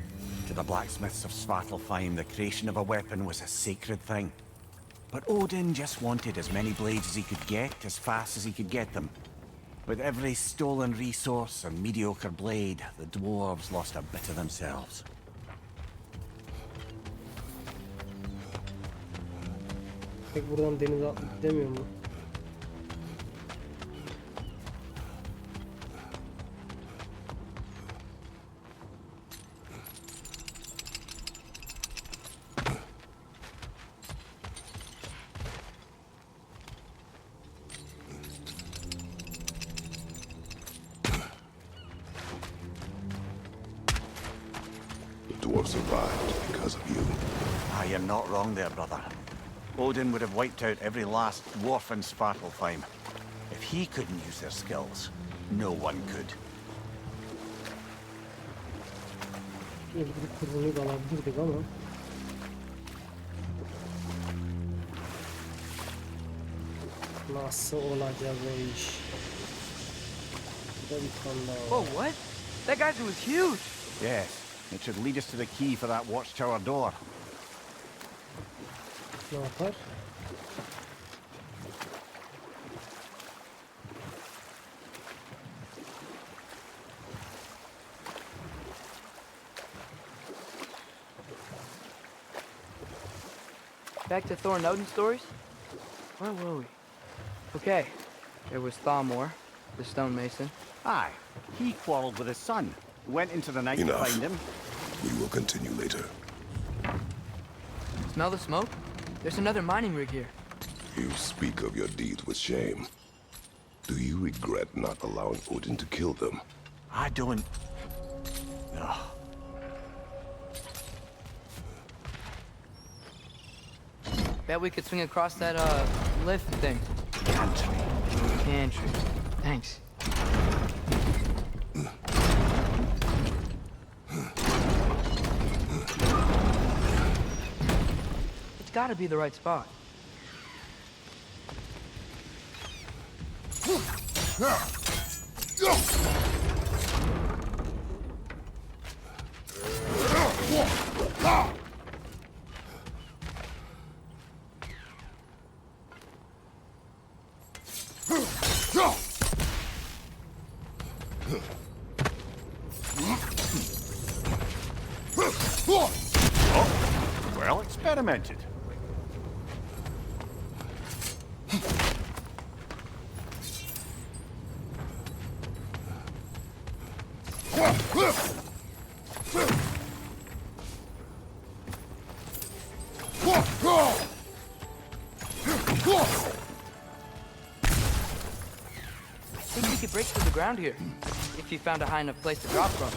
To the blacksmiths of Svartalfheim, the creation of a weapon was a sacred thing. But Odin just wanted as many blades as he could get, as fast as he could get them. With every stolen resource and mediocre blade, the dwarves lost a bit of themselves. Pek buradan denize atlayıp gidemiyor mu? The dwarves survived because of you. Ah, you're not wrong there, brother. Odin would have wiped out every last dwarf in Svartalfheim. If he couldn't use their skills, no one could. Öldürüp kurbanı da alabilirdik ama. Nasıl olacak o iş? Bir de bir tane daha var. Whoa, what? That geyser was huge. Yes, it should lead us to the key for that watchtower door. Ne yapar? Back to Thor and Odin stories? Where were we? Okay, there was Thamor, the stonemason. Aye, he quarreled with his son. Went into the night Enough. to find him. We will continue later. Smell the smoke? There's another mining rig here. You speak of your deeds with shame. Do you regret not allowing Odin to kill them? I don't... Ugh. Bet we could swing across that, lift thing. Can't we? Cantrip. Thanks. It's gotta be the right spot. Oh, well experimented. I think we could break through the ground here, if you found a high enough place to drop from.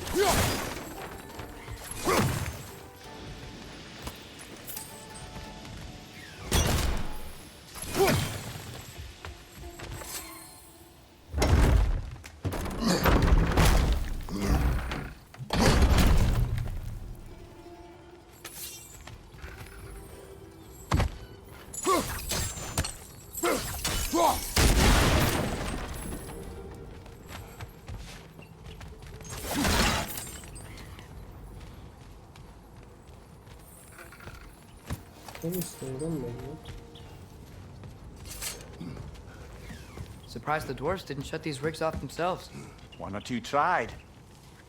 Surprised the dwarves didn't shut these rigs off themselves. One or two tried.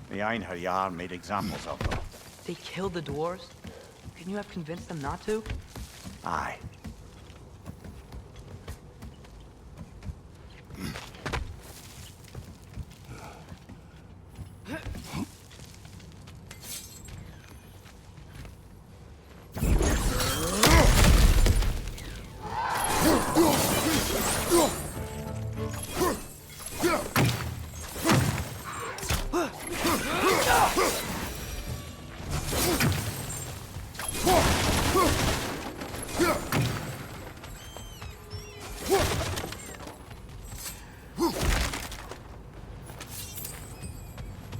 The Einherjar made examples of them. They killed the dwarves? Couldn't you have convinced them not to? Aye.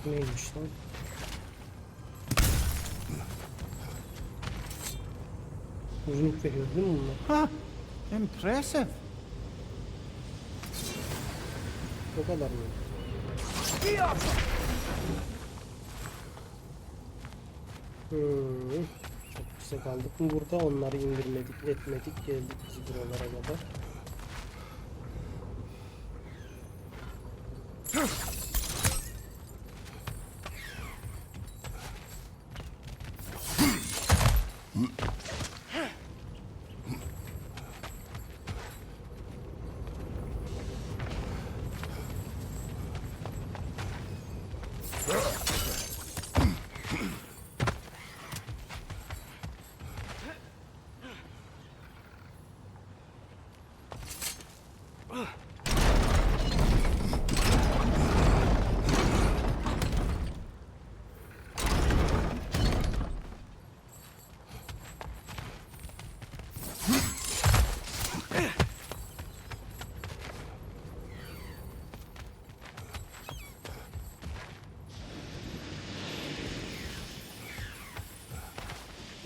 Neymiş lan? Uzun veriyor değil mi bunlar? Huh. Impressive. O kadar mı? Çok güzel kaldık mı burada? Onları indirmedik, etmedik, geldik biz buralara kadar.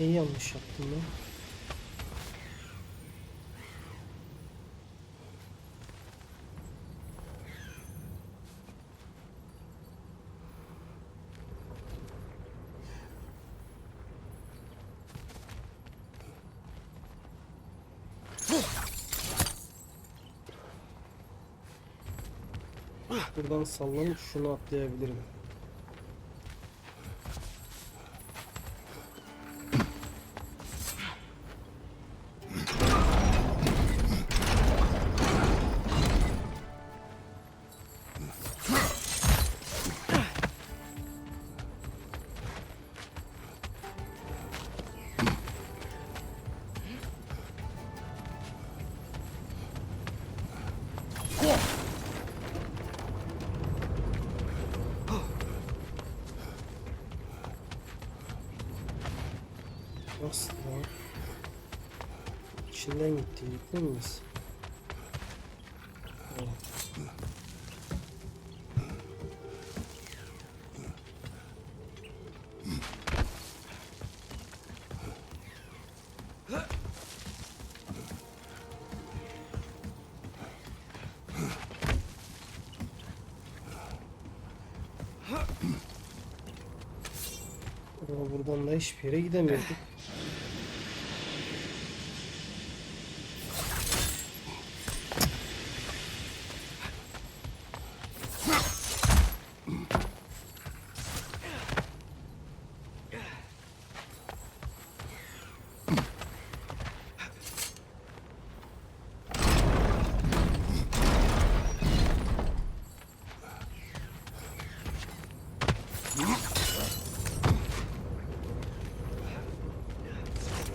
Neyi yanlış yaptım ben? Buradan sallanıp şunu atlayabilirim. Nasıl lan? İçinden gittik değil miyiz? Evet. Ama buradan da hiçbir yere gidemiyorduk.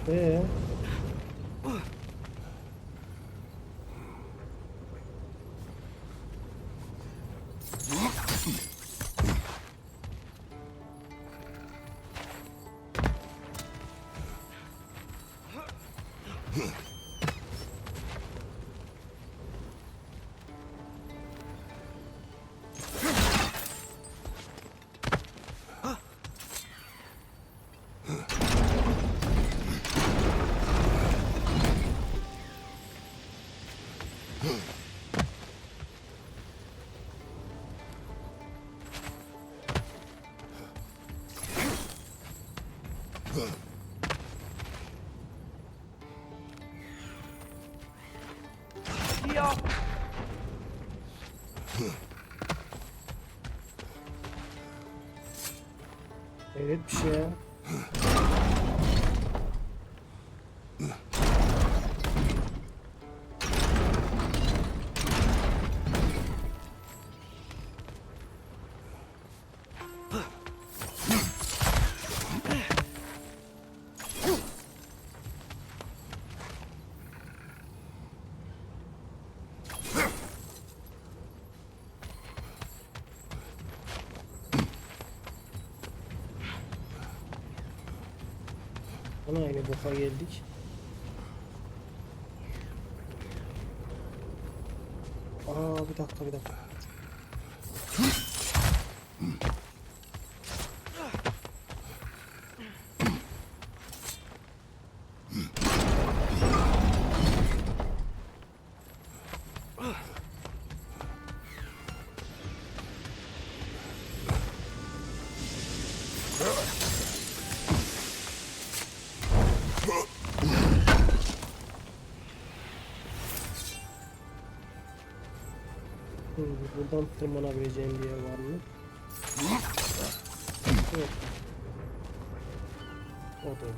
Ee? Evet bir şey ya. Ona aynı boka geldik. Bir dakika. Buradan tırmanabileceğim bir yer var mı? Yok. O da yok.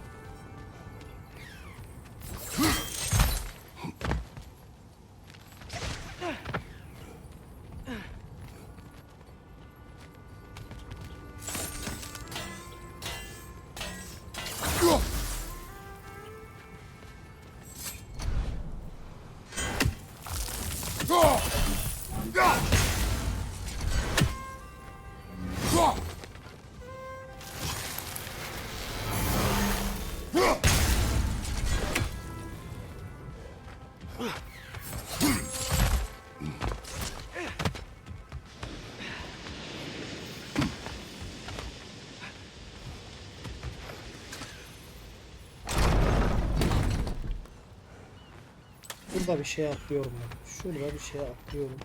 Burada bir şey atlıyorum ben. Şurada bir şey atlıyorum.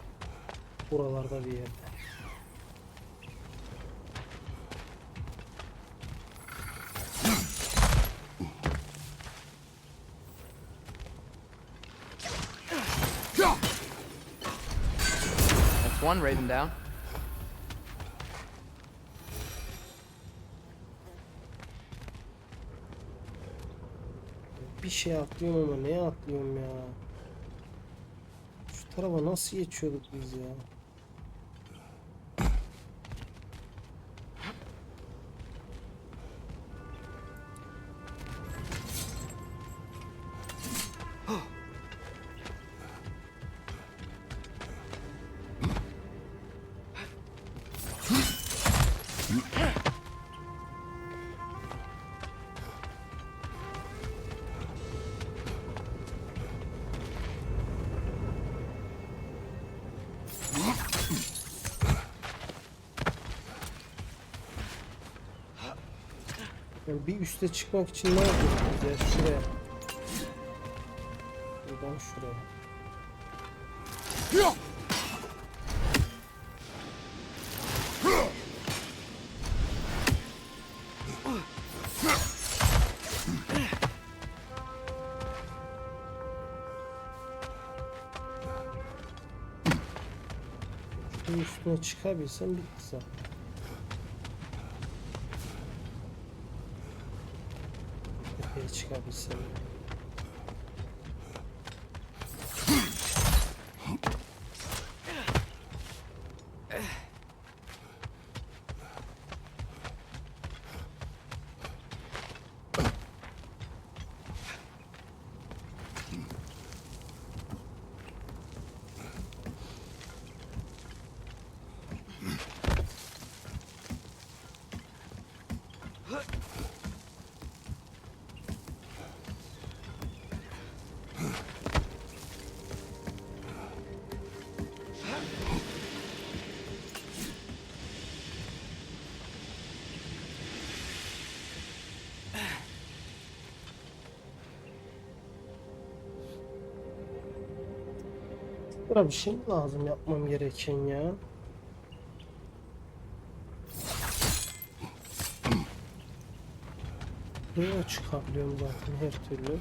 Buralarda bir yerde. That's one raven down. Bir şey atlıyorum ama neye atlıyorum ya? Şu tarafa nasıl geçiyorduk biz ya? Yani bir üste çıkmak için ne yapıyoruz biz ya? Şuraya. Buradan şuraya. Şunun üstüne çıkabilsem bitti zaten. Tepeye çıkabilsem. Buna bir şey mi lazım yapmam gereken ya? Buraya çıkabiliyorum zaten her türlü.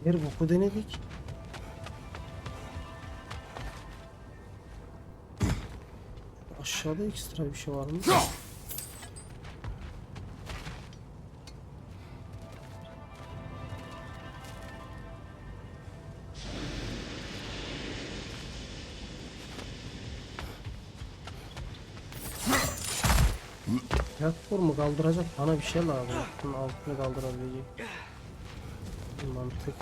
Her boku denedik. Aşağıda ekstra bir şey var mı? Platformu kaldıracak bana bir şey lazım. Bunun altını kaldırabilecek. Mantık.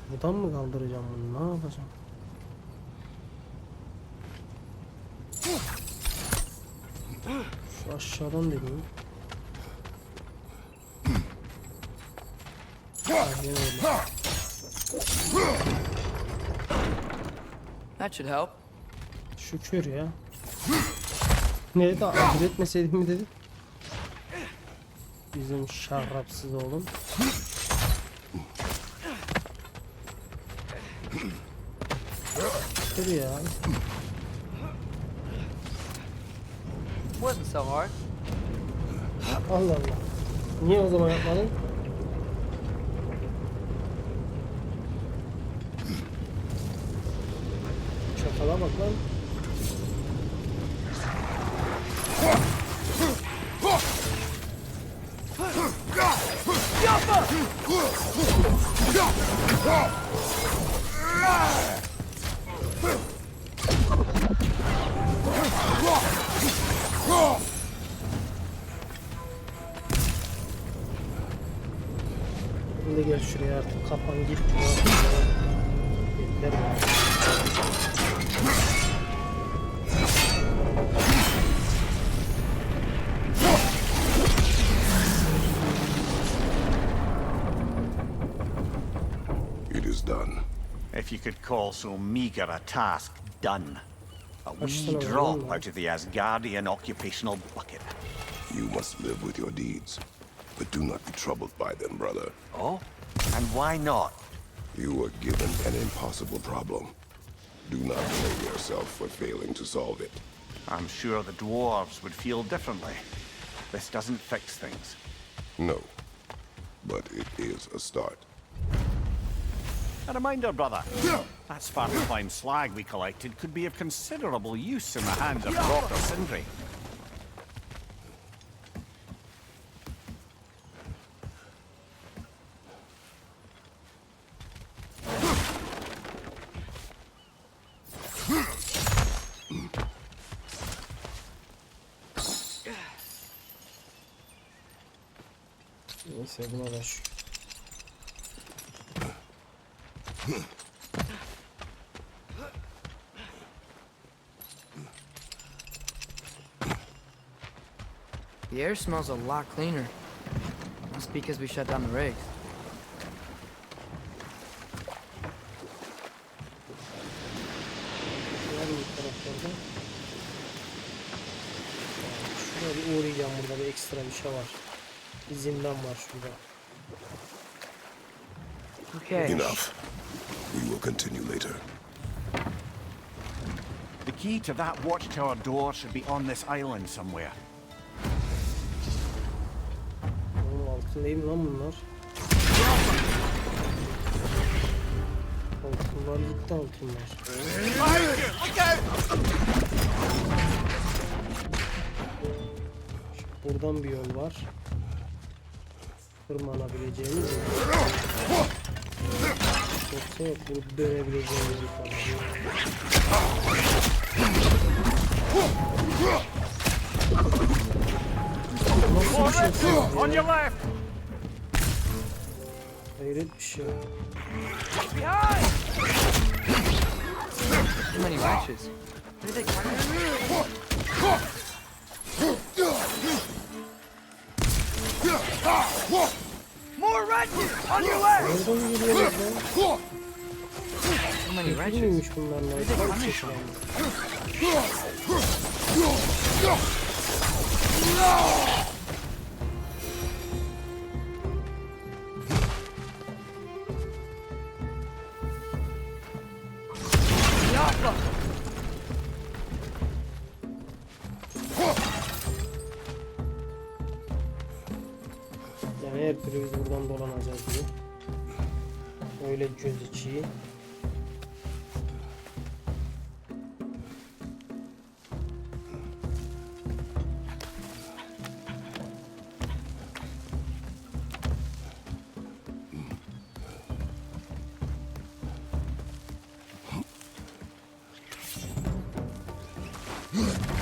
Şuradan mı kaldıracağım bunu? Ne yapacağım? Şu aşağıdan deneyim. Aynen öyle. That should help. Şükür ya. Nerede acele etmeseydim mi dedim. Bizim şarapsız oğlum. Dur ya. Wasn't so hard. Allah Allah. Niye o zaman yapmadın? Çakala bak lan. Şimdi gel şuraya artık kapan git. Beklerim abi. It is done. If you could call so meager a task done. A wee Baştan drop alalım out of the Asgardian occupational bucket. You must live with your deeds, but do not be troubled by them, brother. Oh? And why not? You were given an impossible problem. Do not blame yourself for failing to solve it. I'm sure the dwarves would feel differently. This doesn't fix things. No, but it is a start. A reminder, brother. That sparkling slag we collected could be of considerable use in the hands of Dr. Sindri. Neyse buna da şu. The air smells a lot cleaner. Must be because we shut down the rigs. Yarın bu taraflarda. Şuraya bir uğrayacağım, burada bir ekstra bir şey var. Bir zindan var şurada. Okay. Enough. We will continue later. The key to that watchtower door should be on this island somewhere. Oğlum altındayım lan bunlar. Altınlar gitti altınlar. Buradan bir yol var. tırmanabileceğimiz mi? Yoksa yok, bu dönebileceğimiz bir falan. Nasıl bir şey On your ya? left! Hayret bir şey. Too many wrenches. Where did they come from? More wrenches! On your left! Nereden geliyorlar lan? Too many wrenches. Kimmiş bunlar lan? Tam çeşitlendi. Yani her türlü biz buradan dolanacağız diye. Öyle göz içi.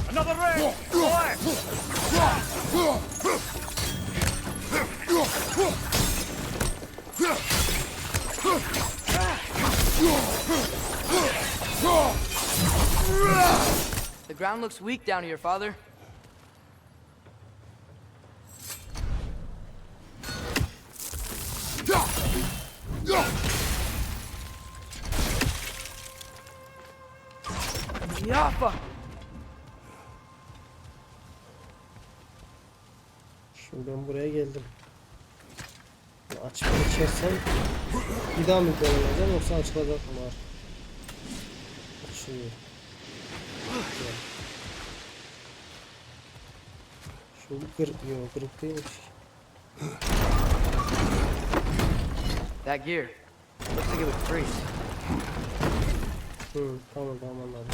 Another ring! Left! The ground looks weak down here, Father. Yaffa! Şimdi ben buraya geldim. Açıp geçersem bir daha mı dolanacağım yoksa açılacak mı var? Açılıyor. Güzel. Şu kırık değilmiş. That gear. Looks like it was greased. Tamam anladım.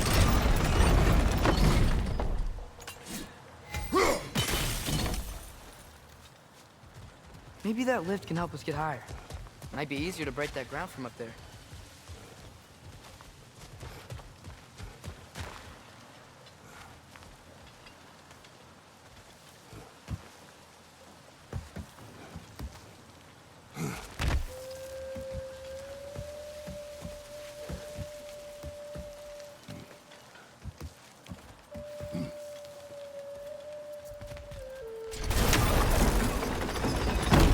Maybe that lift can help us get higher. Might be easier to break that ground from up there.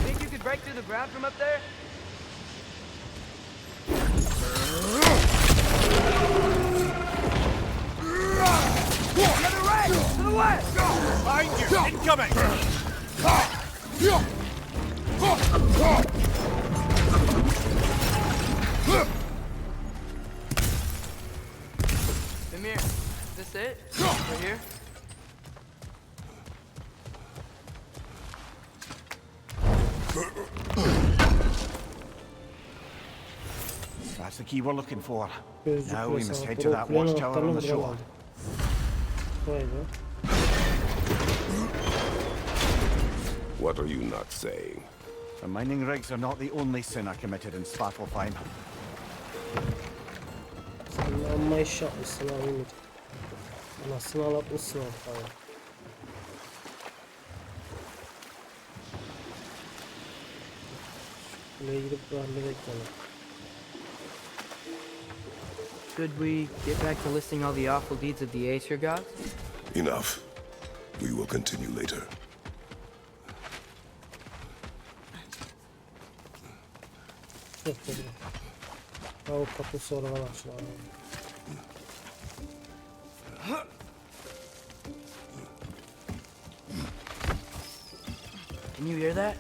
Think you could break through the ground from up there? Another right! To the west! Behind you! Incoming! Mimir, is this it? We're here? That's the key we're looking for. Gözcü Now we kulesi must var. head to that Plan watchtower anahtarını on the buradan shore. aldım. Vay be. What are you not saying? The mining rigs are not the only sin I committed in Svartalfheim. Sen amma iş yapmışsın ha Ümit. Anasını ağlatmışsın ortaya. Buraya gidip halledek yani. Should we get back to listing all the awful deeds of the Aesir gods? Enough. We will continue later. Yok dedi. Tavuk kapı sonradan açılan. Can you hear that?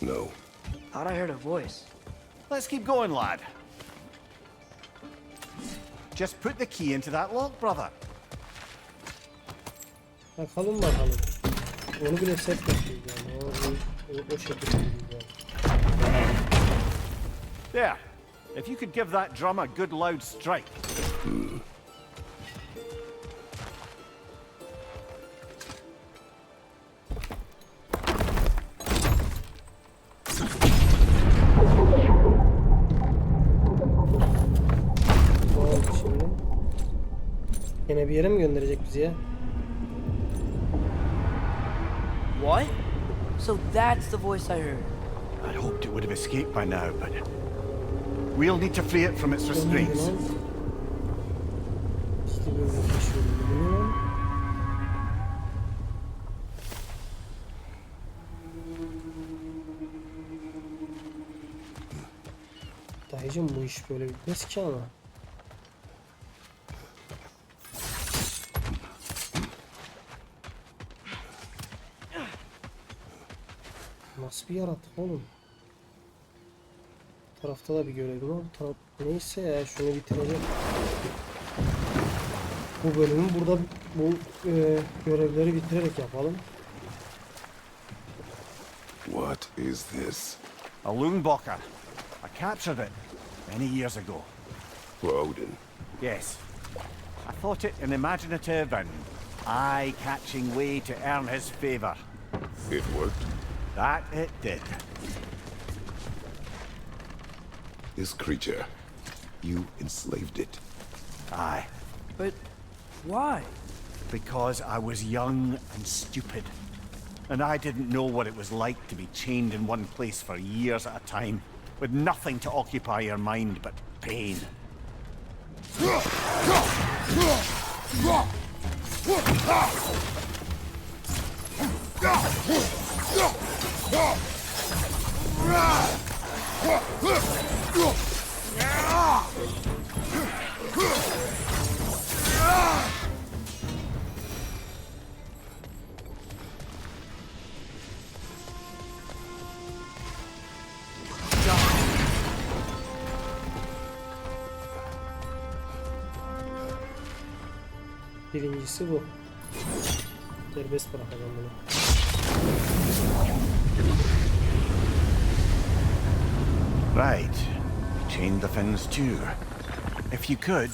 No. Thought I heard a voice. Let's keep going, lad. Just put the key into that lock, brother. Bakalım. Onu bile set yapıyoruz yani. O şekilde yani. There. If you could give that drum a good loud strike. Yine bir yere mi gönderecek bizi ya? What? So that's the voice I heard. I hoped it would have escaped by now, but we'll need to free it from its restraints. İşte böyle düşünüyorum. Dayıcım bu iş böyle bitmez ki ama. Nasıl bir yaratık oğlum? Bu tarafta da bir görevim var. Bu taraf... Neyse ya şunu bitireceğim. Bu bölümü burada bu görevleri bitirerek yapalım. What is this? A Loonbocker. I captured it many years ago. For Odin. Yes. I thought it an imaginative and eye-catching way to earn his favor. It worked? That it did. This creature, you enslaved it. Aye. But why? Because I was young and stupid. And I didn't know what it was like to be chained in one place for years at a time, with nothing to occupy your mind but pain. Birincisi bu. Serbest bırakalım bunu. Right. Chain the fins too. If you could.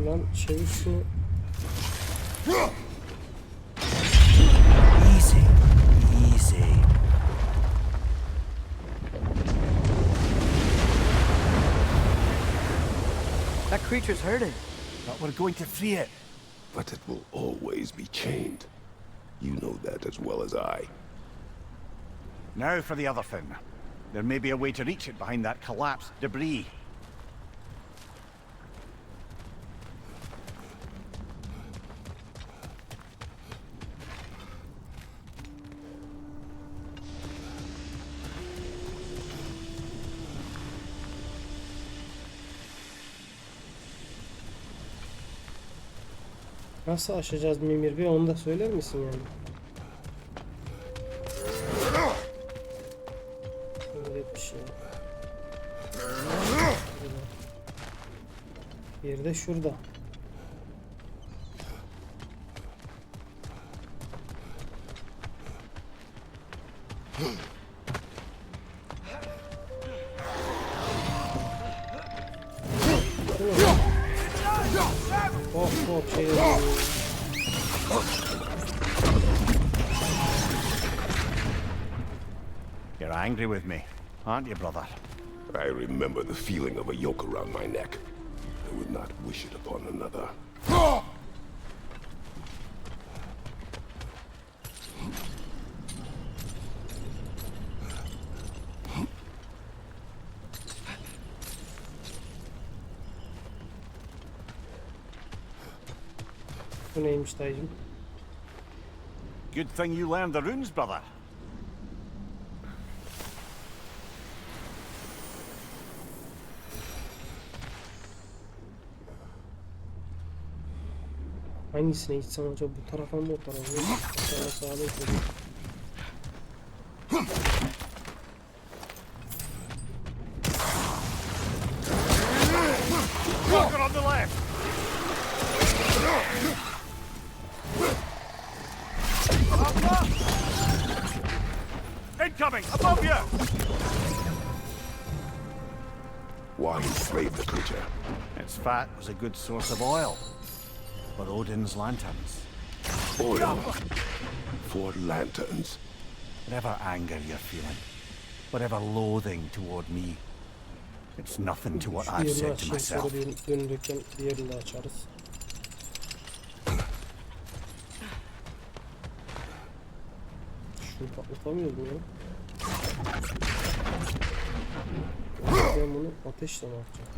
Lan çevir şunu. Easy. Easy. That creature's hurting. But we're going to free it. But it will always be chained. You know that as well as I. Now for the other fin. There may be a way to reach it behind that collapsed debris. Nasıl aşacağız Mimir Bey onu da söyler misin yani? Öyle bir şey. Bir de şurada. Hop hop şey. You're angry with me, aren't you, brother? I remember the feeling of a yoke around my neck. I would not wish it upon another. Bu neymiş dayıcım? Good thing you learned the runes, brother. Hangisine gitsem acaba bu tarafa mı o tarafa mı? Sağa sağa bekledim. Walker on the left. Incoming, above you. Why enslave the creature? Its fat was a good source of oil for Odin's lanterns. Oil for lanterns. Whatever anger you're feeling, whatever loathing toward me, It's nothing to what Şu I've yerini said to açayım, sonra myself. dönürken diğerini de açarız. Şunu patlatamıyoruz mu ya? Ben bunu ateşle mi yapacağım?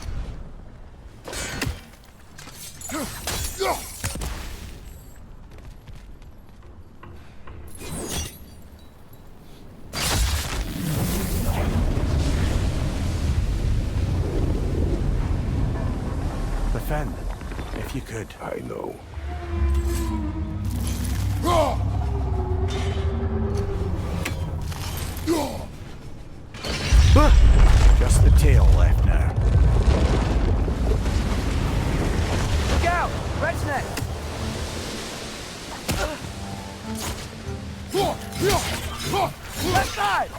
Defend, if you could. I know. Just the tail left now. Look out! Red's neck! Left side!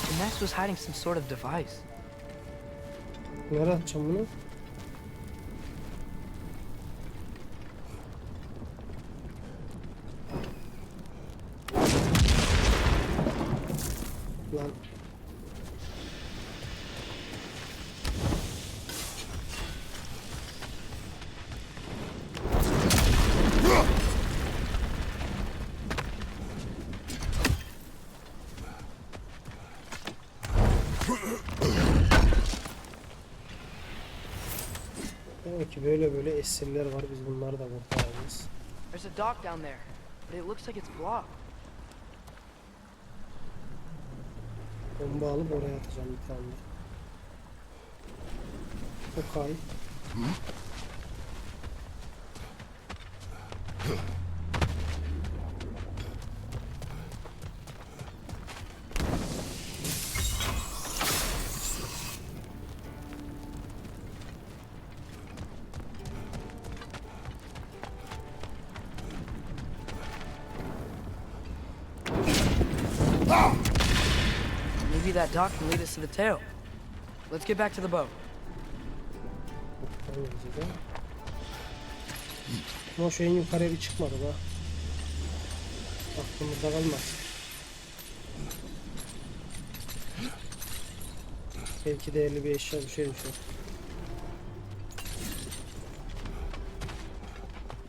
The nest was hiding some sort of device. Nereye atacağım bunu? Lan. Demek ki böyle esirler var, biz bunları da kurtaracağız. There's a dock down there, but it looks like it's blocked. Bomba alıp oraya atacağım bir tane de. Okay. Maybe that dock can lead us to the tail. Let's get back to the boat. Ama şu en yukarıya bir çıkmadı da. Aklımızda kalmaz. Belki değerli bir eşya düşer.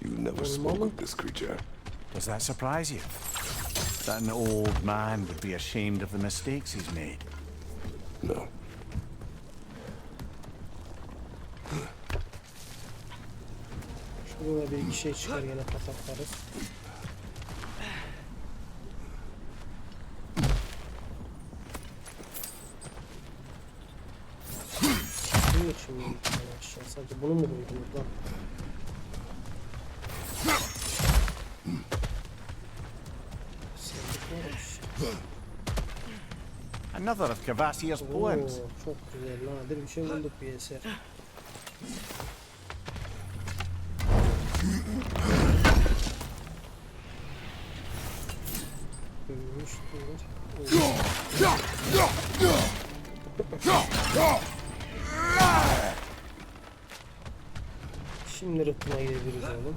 You never spoke with this creature. Does that surprise you? That an old man would be ashamed of the mistakes he's made. No. Şurada bir iki şey çıkar, gene pataklarız. Bunun için mi aşağı? Sadece bunu mu duydunuz lan? Another of Cavassier's poems. Oo, çok güzel, nadir bir şey bulduk, bir eser. Şimdi rıhtına gidebiliriz oğlum.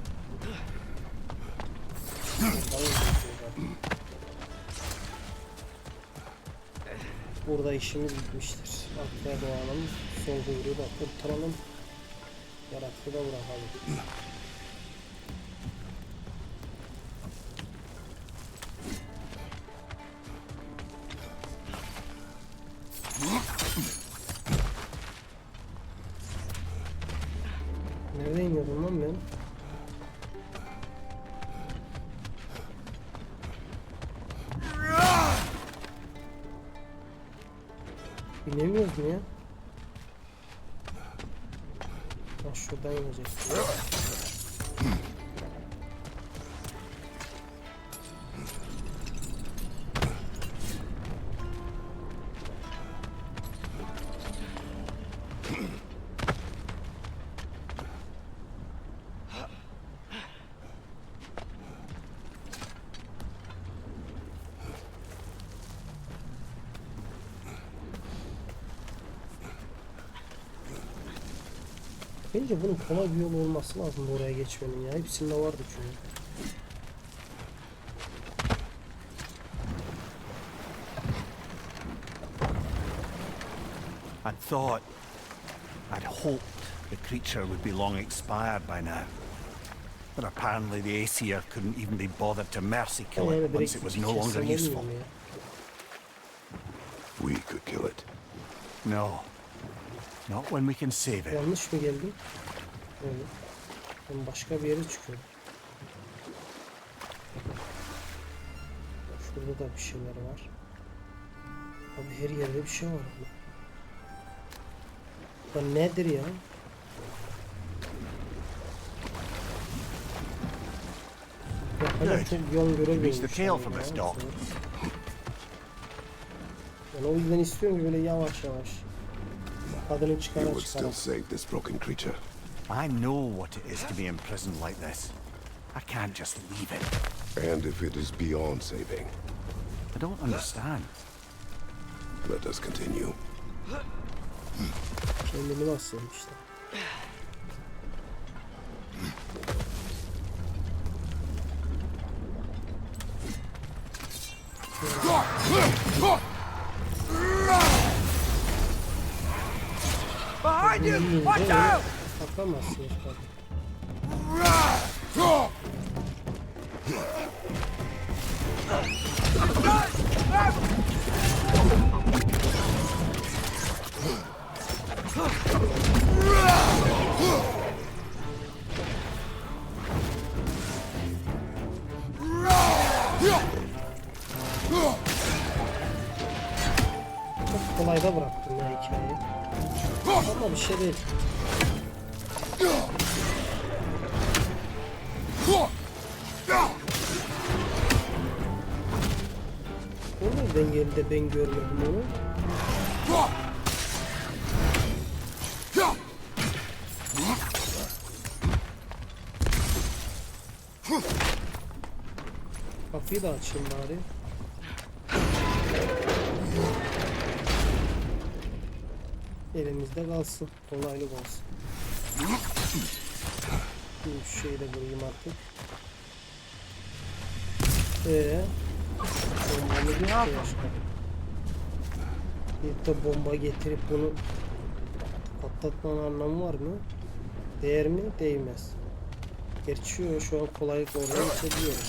Burada işimiz bitmiştir. Atlıya doğalım. Son kuyruğu da kurtaralım. Yaratığı da bırakalım. Nerede iniyordum lan ben? Binemiyoruz mu ya? Ha, şuradan inecek. Bence bunun kolay bir yol olması lazım oraya geçmenin ya. Hepsinde vardı çünkü. I'd hoped the creature would be long expired by now. But apparently the Aesir couldn't even be bothered to mercy kill it once it was no longer useful. We could kill it. No. Not when we can save it. Yanlış mı geldim? Evet. Ben başka bir yere çıkıyorum. Şurada da bir şeyler var. Abi her yerde bir şey var. Bu nedir ya? Reach the tail from this dock. Ben o yüzden istiyorum ki böyle yavaş yavaş. Adını You çıkara would çıkara. still save this broken creature. I know what it is to be imprisoned like this. I can't just leave it. And if it is beyond saving, I don't understand. let us continue. Kendini basıyorum işte. Behind you! Watch out! Atlamazsın işte. Çok kolay da bıraktım ya hikayeyi. Ama bir şey değil. O nereden geldi de ben görmedim onu? Kapıyı da açayım bari. Elimizde kalsın. Kolaylık olsun. Şu şeyi de vurayım artık. Bombalı bir şey başka. Bir de bomba getirip bunu patlatmanın anlamı var mı? Değer mi? Değmez. Gerçi şu an kolaylıkla oradan geçebiliyorum.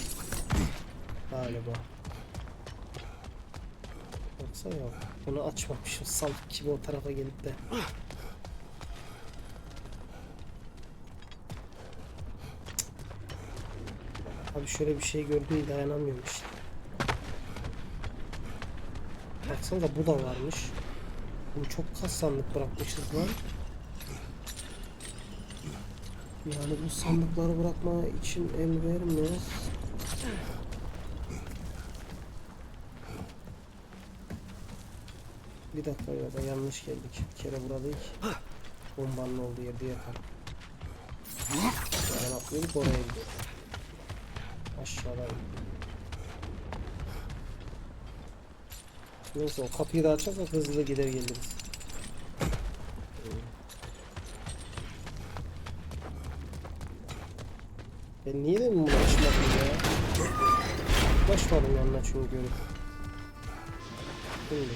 Galiba. Yoksa yok. Bunu açmamışım. Salak gibi o tarafa gelip de. Abi şöyle bir şey gördüm, dayanamıyorum işte. Baksanıza bu da varmış. Bunu çok kas sandık bırakmışız lan. Yani bu sandıkları bırakma için el vermez. Bir dakika ya da yanlış geldik. Bir kere buradayız. Bombanın olduğu yerde yakalım. Yani atlıyorduk oraya gidiyor. Aşağıda. Neyse o kapıyı da açarsak hızlı gider geliriz. Ben niye de mi ulaşmadım ya? Ulaşmadım yanına çünkü görüp. Şimdi.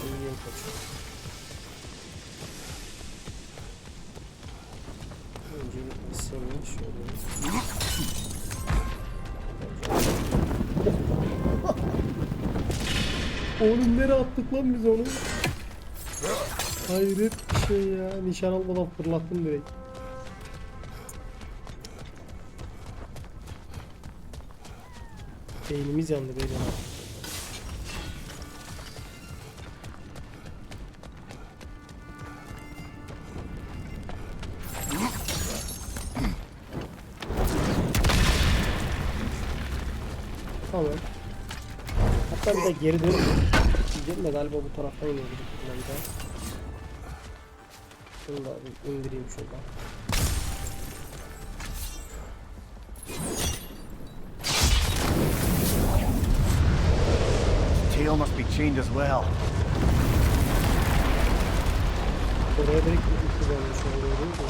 İyi kaçıyor. Öncelikle senin şöyle. Oğlum nereye attık lan biz onu? Hayret bir şey ya. Nişan almadan fırlattım direkt. Beynimiz yandı beyler. Tamam. Hatta bir de geri dön. Gidelim de galiba bu taraftan iniyor bir daha. Şunu da indireyim şuradan. Tail must be chained as well. Oraya direkt bir kullanmış oluyoruz da.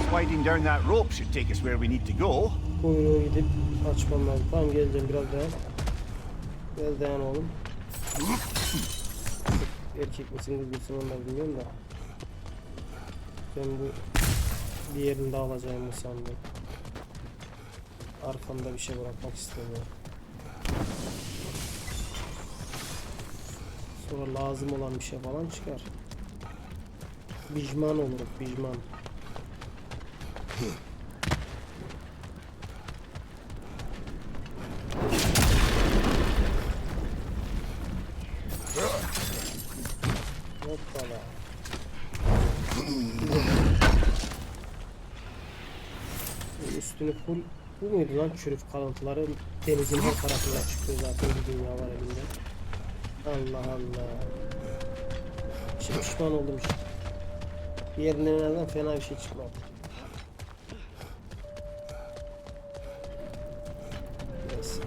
Sliding down that rope should take us where we need to go. Kuyruğu gidip açmam lazım. Tamam geleceğim biraz dayan. Biraz dayan oğlum. Erkek misin kız mısın onu da bilmiyorum da. Ben bu bir yerinde alacağımı sandım. Arkamda bir şey bırakmak istemiyorum. Sonra lazım olan bir şey falan çıkar. Pişman olurum, pişman. Hoppala. Üstünü full bu muydu lan çürük kalıntıları denizin her tarafına çıkıyor zaten bir dünya var elinde. Allah Allah. Şimdi pişman oldum işte. Bir yerinden nereden fena bir şey çıkmadı. Neyse.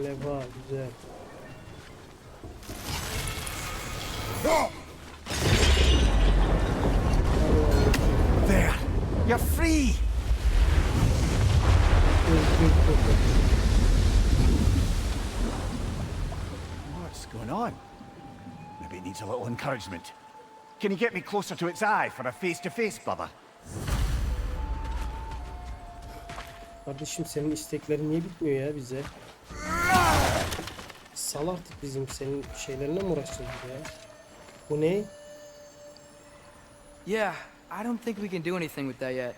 Merhaba, güzel. There! You're free! What's going on? Maybe it needs a little encouragement. Can you get me closer to its eye for a face-to-face, brother? Kardeşim senin isteklerin niye bitmiyor ya bize? Sal artık bizim senin şeylerine mi uğraşacağız ya? Bu ne? Yeah, I don't think we can do anything with that yet.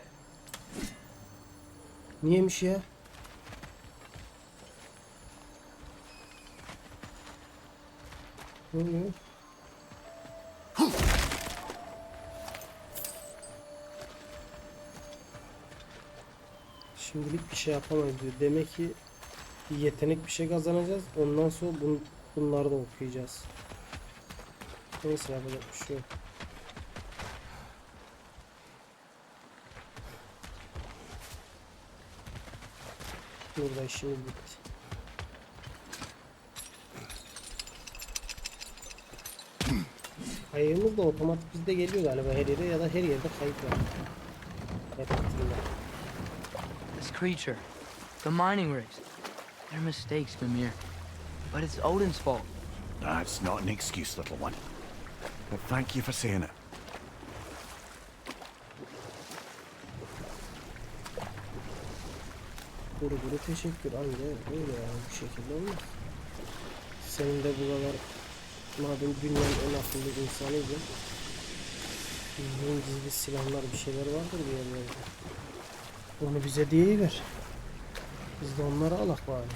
Niyemiş ya? Ne oluyor? Şimdilik bir şey yapamayız diyor. Demek ki bir yetenek bir şey kazanacağız. Ondan sonra bunları da okuyacağız. Neyse yapacak bir şey yok. Burada işimiz bitti. Kayığımız da otomatik bizde geliyor galiba her yere ya da her yerde kayıt var. Hep hatırla. This creature, the mining rigs, they're mistakes, Mimir. But it's Odin's fault. That's not an excuse, little one. But thank you for saying it. Kuru teşekkür. Anca öyle yani bu şekilde olmaz. Senin de bu kadar madem dünyanın en akıllı insanıydın. Bildiğin gizli silahlar bir şeyler vardır bir yerlerde. Onu bize diyeyiver. Biz de onları alak bari.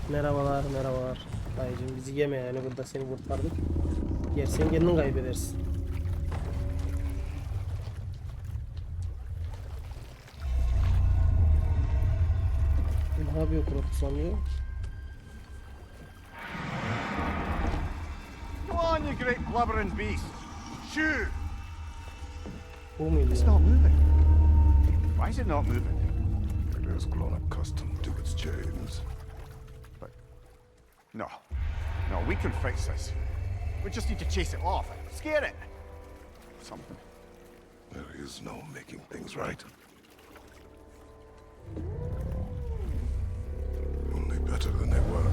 Merhabalar, merhabalar. Dayıcım bizi yeme yani burada seni kurtardık. Yersen kendin kaybedersin. Ne yapıyor Kurot sanıyor? Go on, you great blubbering beast. Shoo! Bu muydu It's ya? not moving. Why is it not moving? It has grown accustomed to its chains. But no, we can fix this. We just need to chase it off, scare it. Something. There is no making things right. Only better than they were.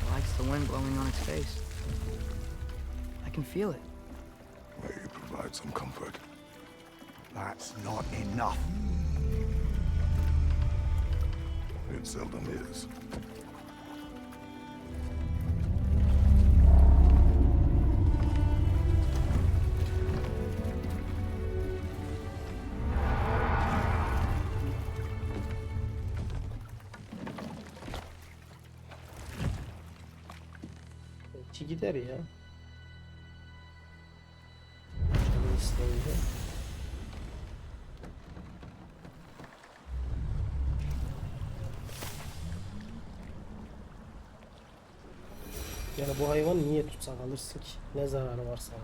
It likes the wind blowing on its face. I can feel it. May you provide some comfort. That's not enough. It seldom is. Ki gider ya. Canım isteyince. Yani bu hayvan niye tutsak alırsın ki? Ne zararı var sana?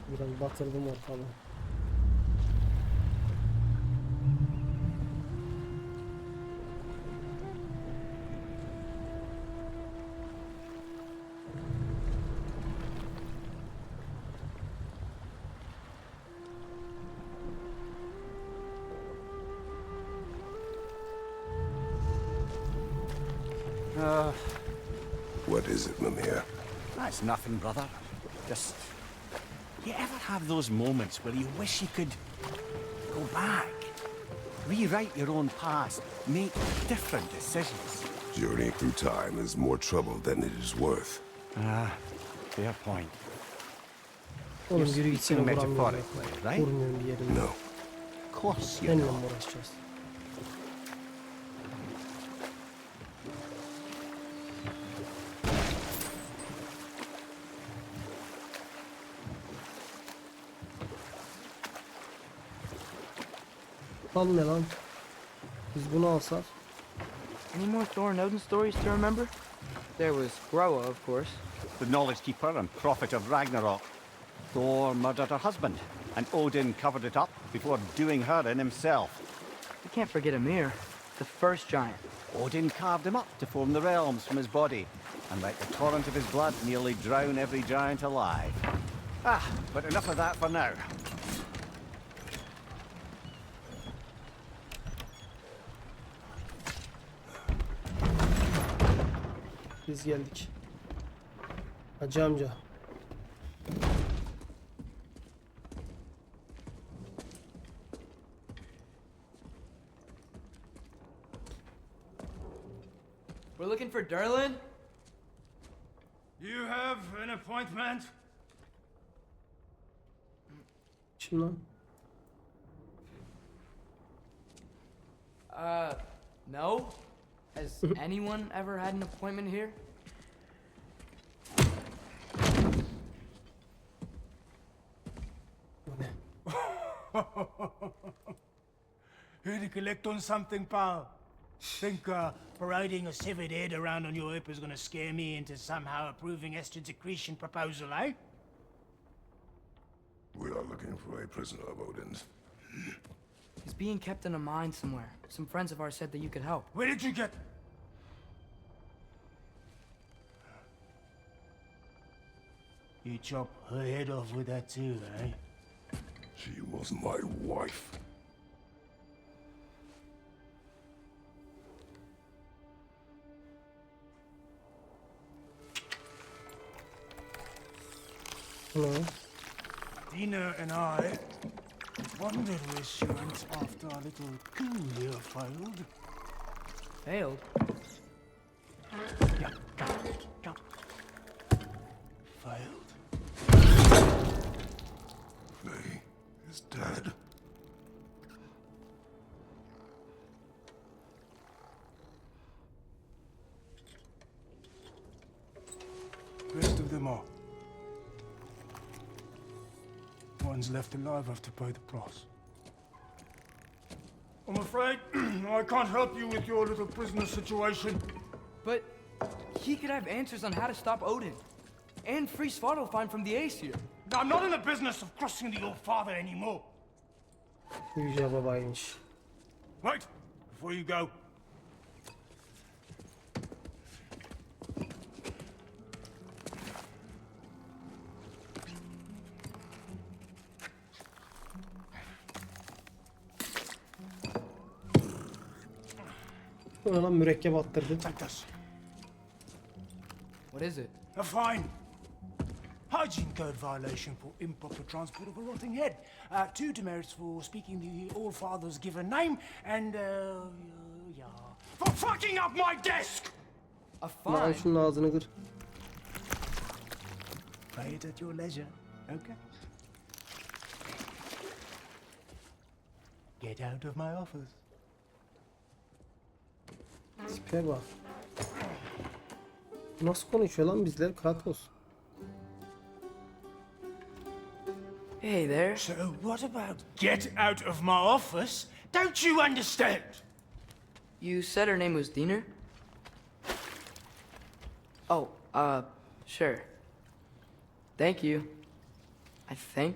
Biraz batırdım ortalığı. What is it, Mimir? That's nothing, brother. Just... You ever have those moments where you wish you could go back? Rewrite your own past, make different decisions? Journeying through time is more trouble than it is worth. Ah, fair point. Oğlum yürü gitsene vuramıyorum. Metaphorically, right? Vurmuyorum bir yerine. No. Of course you Benimle know. mi uğraşacağız? Al ne lan? Biz bunu alsak. Any more Thor and Odin stories to remember? There was Groa, of course. The knowledge keeper and prophet of Ragnarok. Thor murdered her husband, and Odin covered it up before doing her in himself. We can't forget Ymir, the first giant. Odin carved him up to form the realms from his body, and let the torrent of his blood nearly drown every giant alive. Ah, but enough of that for now. Biz geldik. Hacı amca. We're looking for Durlin? You have an appointment? Kim lan? No. Has anyone ever had an appointment here? Here to collect on something, pal. Think parading a severed head around on your hip is gonna scare me into somehow approving Esther's accretion proposal, eh? We are looking for a prisoner of Odin's. He's being kept in a mine somewhere. Some friends of ours said that you could help. Where did you get... You chop her head off with that too, eh? She was my wife. Hello. Dina and I wondered where she went after our little coup here failed. Failed? Yeah, come. Failed. Faye is dead. Rest of them are. One's left alive have to pay the price. I'm afraid I can't help you with your little prisoner situation. But he could have answers on how to stop Odin. And free Svartalfheim from the Aesir. I'm not in the business of crossing the old father anymore. Yüce babaymış. Right, before you go. Ona lan mürekkep attırdı. Take this. What is it? A fine. Hygiene code violation for improper transport of a rotting head. 2 demerits for speaking the All Father's given name, and yeah, for fucking up my desk. A Lan fine? şunun ağzını kır. Pay it at your leisure, okay? Get out of my office. Tipe bak. Nasıl konuşuyor lan bizler? Kratos. Hey there. So what about get out of my office? Don't you understand? You said her name was Diener? Oh, sure. Thank you. I think.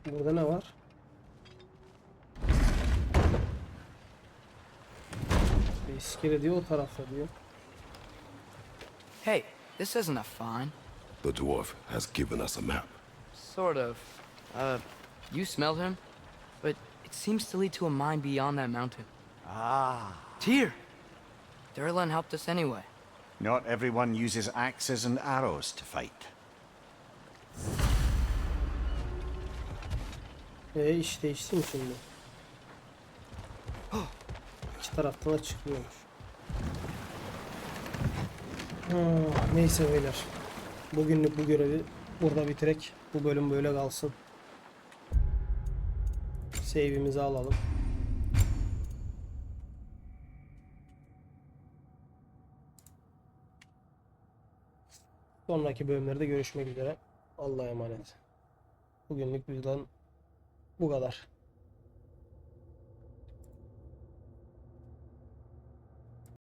Burada ne var? İskele diyor, o tarafta diyor. Hey, this isn't a fine. The dwarf has given us a map. Sort of. You smelled him? But it seems to lead to a mine beyond that mountain. Ah. Tyr! Durlan helped us anyway. Not everyone uses axes and arrows to fight. İş değişti mi şimdi? İki taraftan da çıkıyormuş. Neyse beyler. Bugünlük bu görevi burada bitirek. Bu bölüm böyle kalsın. Save'imizi alalım. Sonraki bölümlerde görüşmek üzere. Allah'a emanet. Bugünlük bizden bu kadar.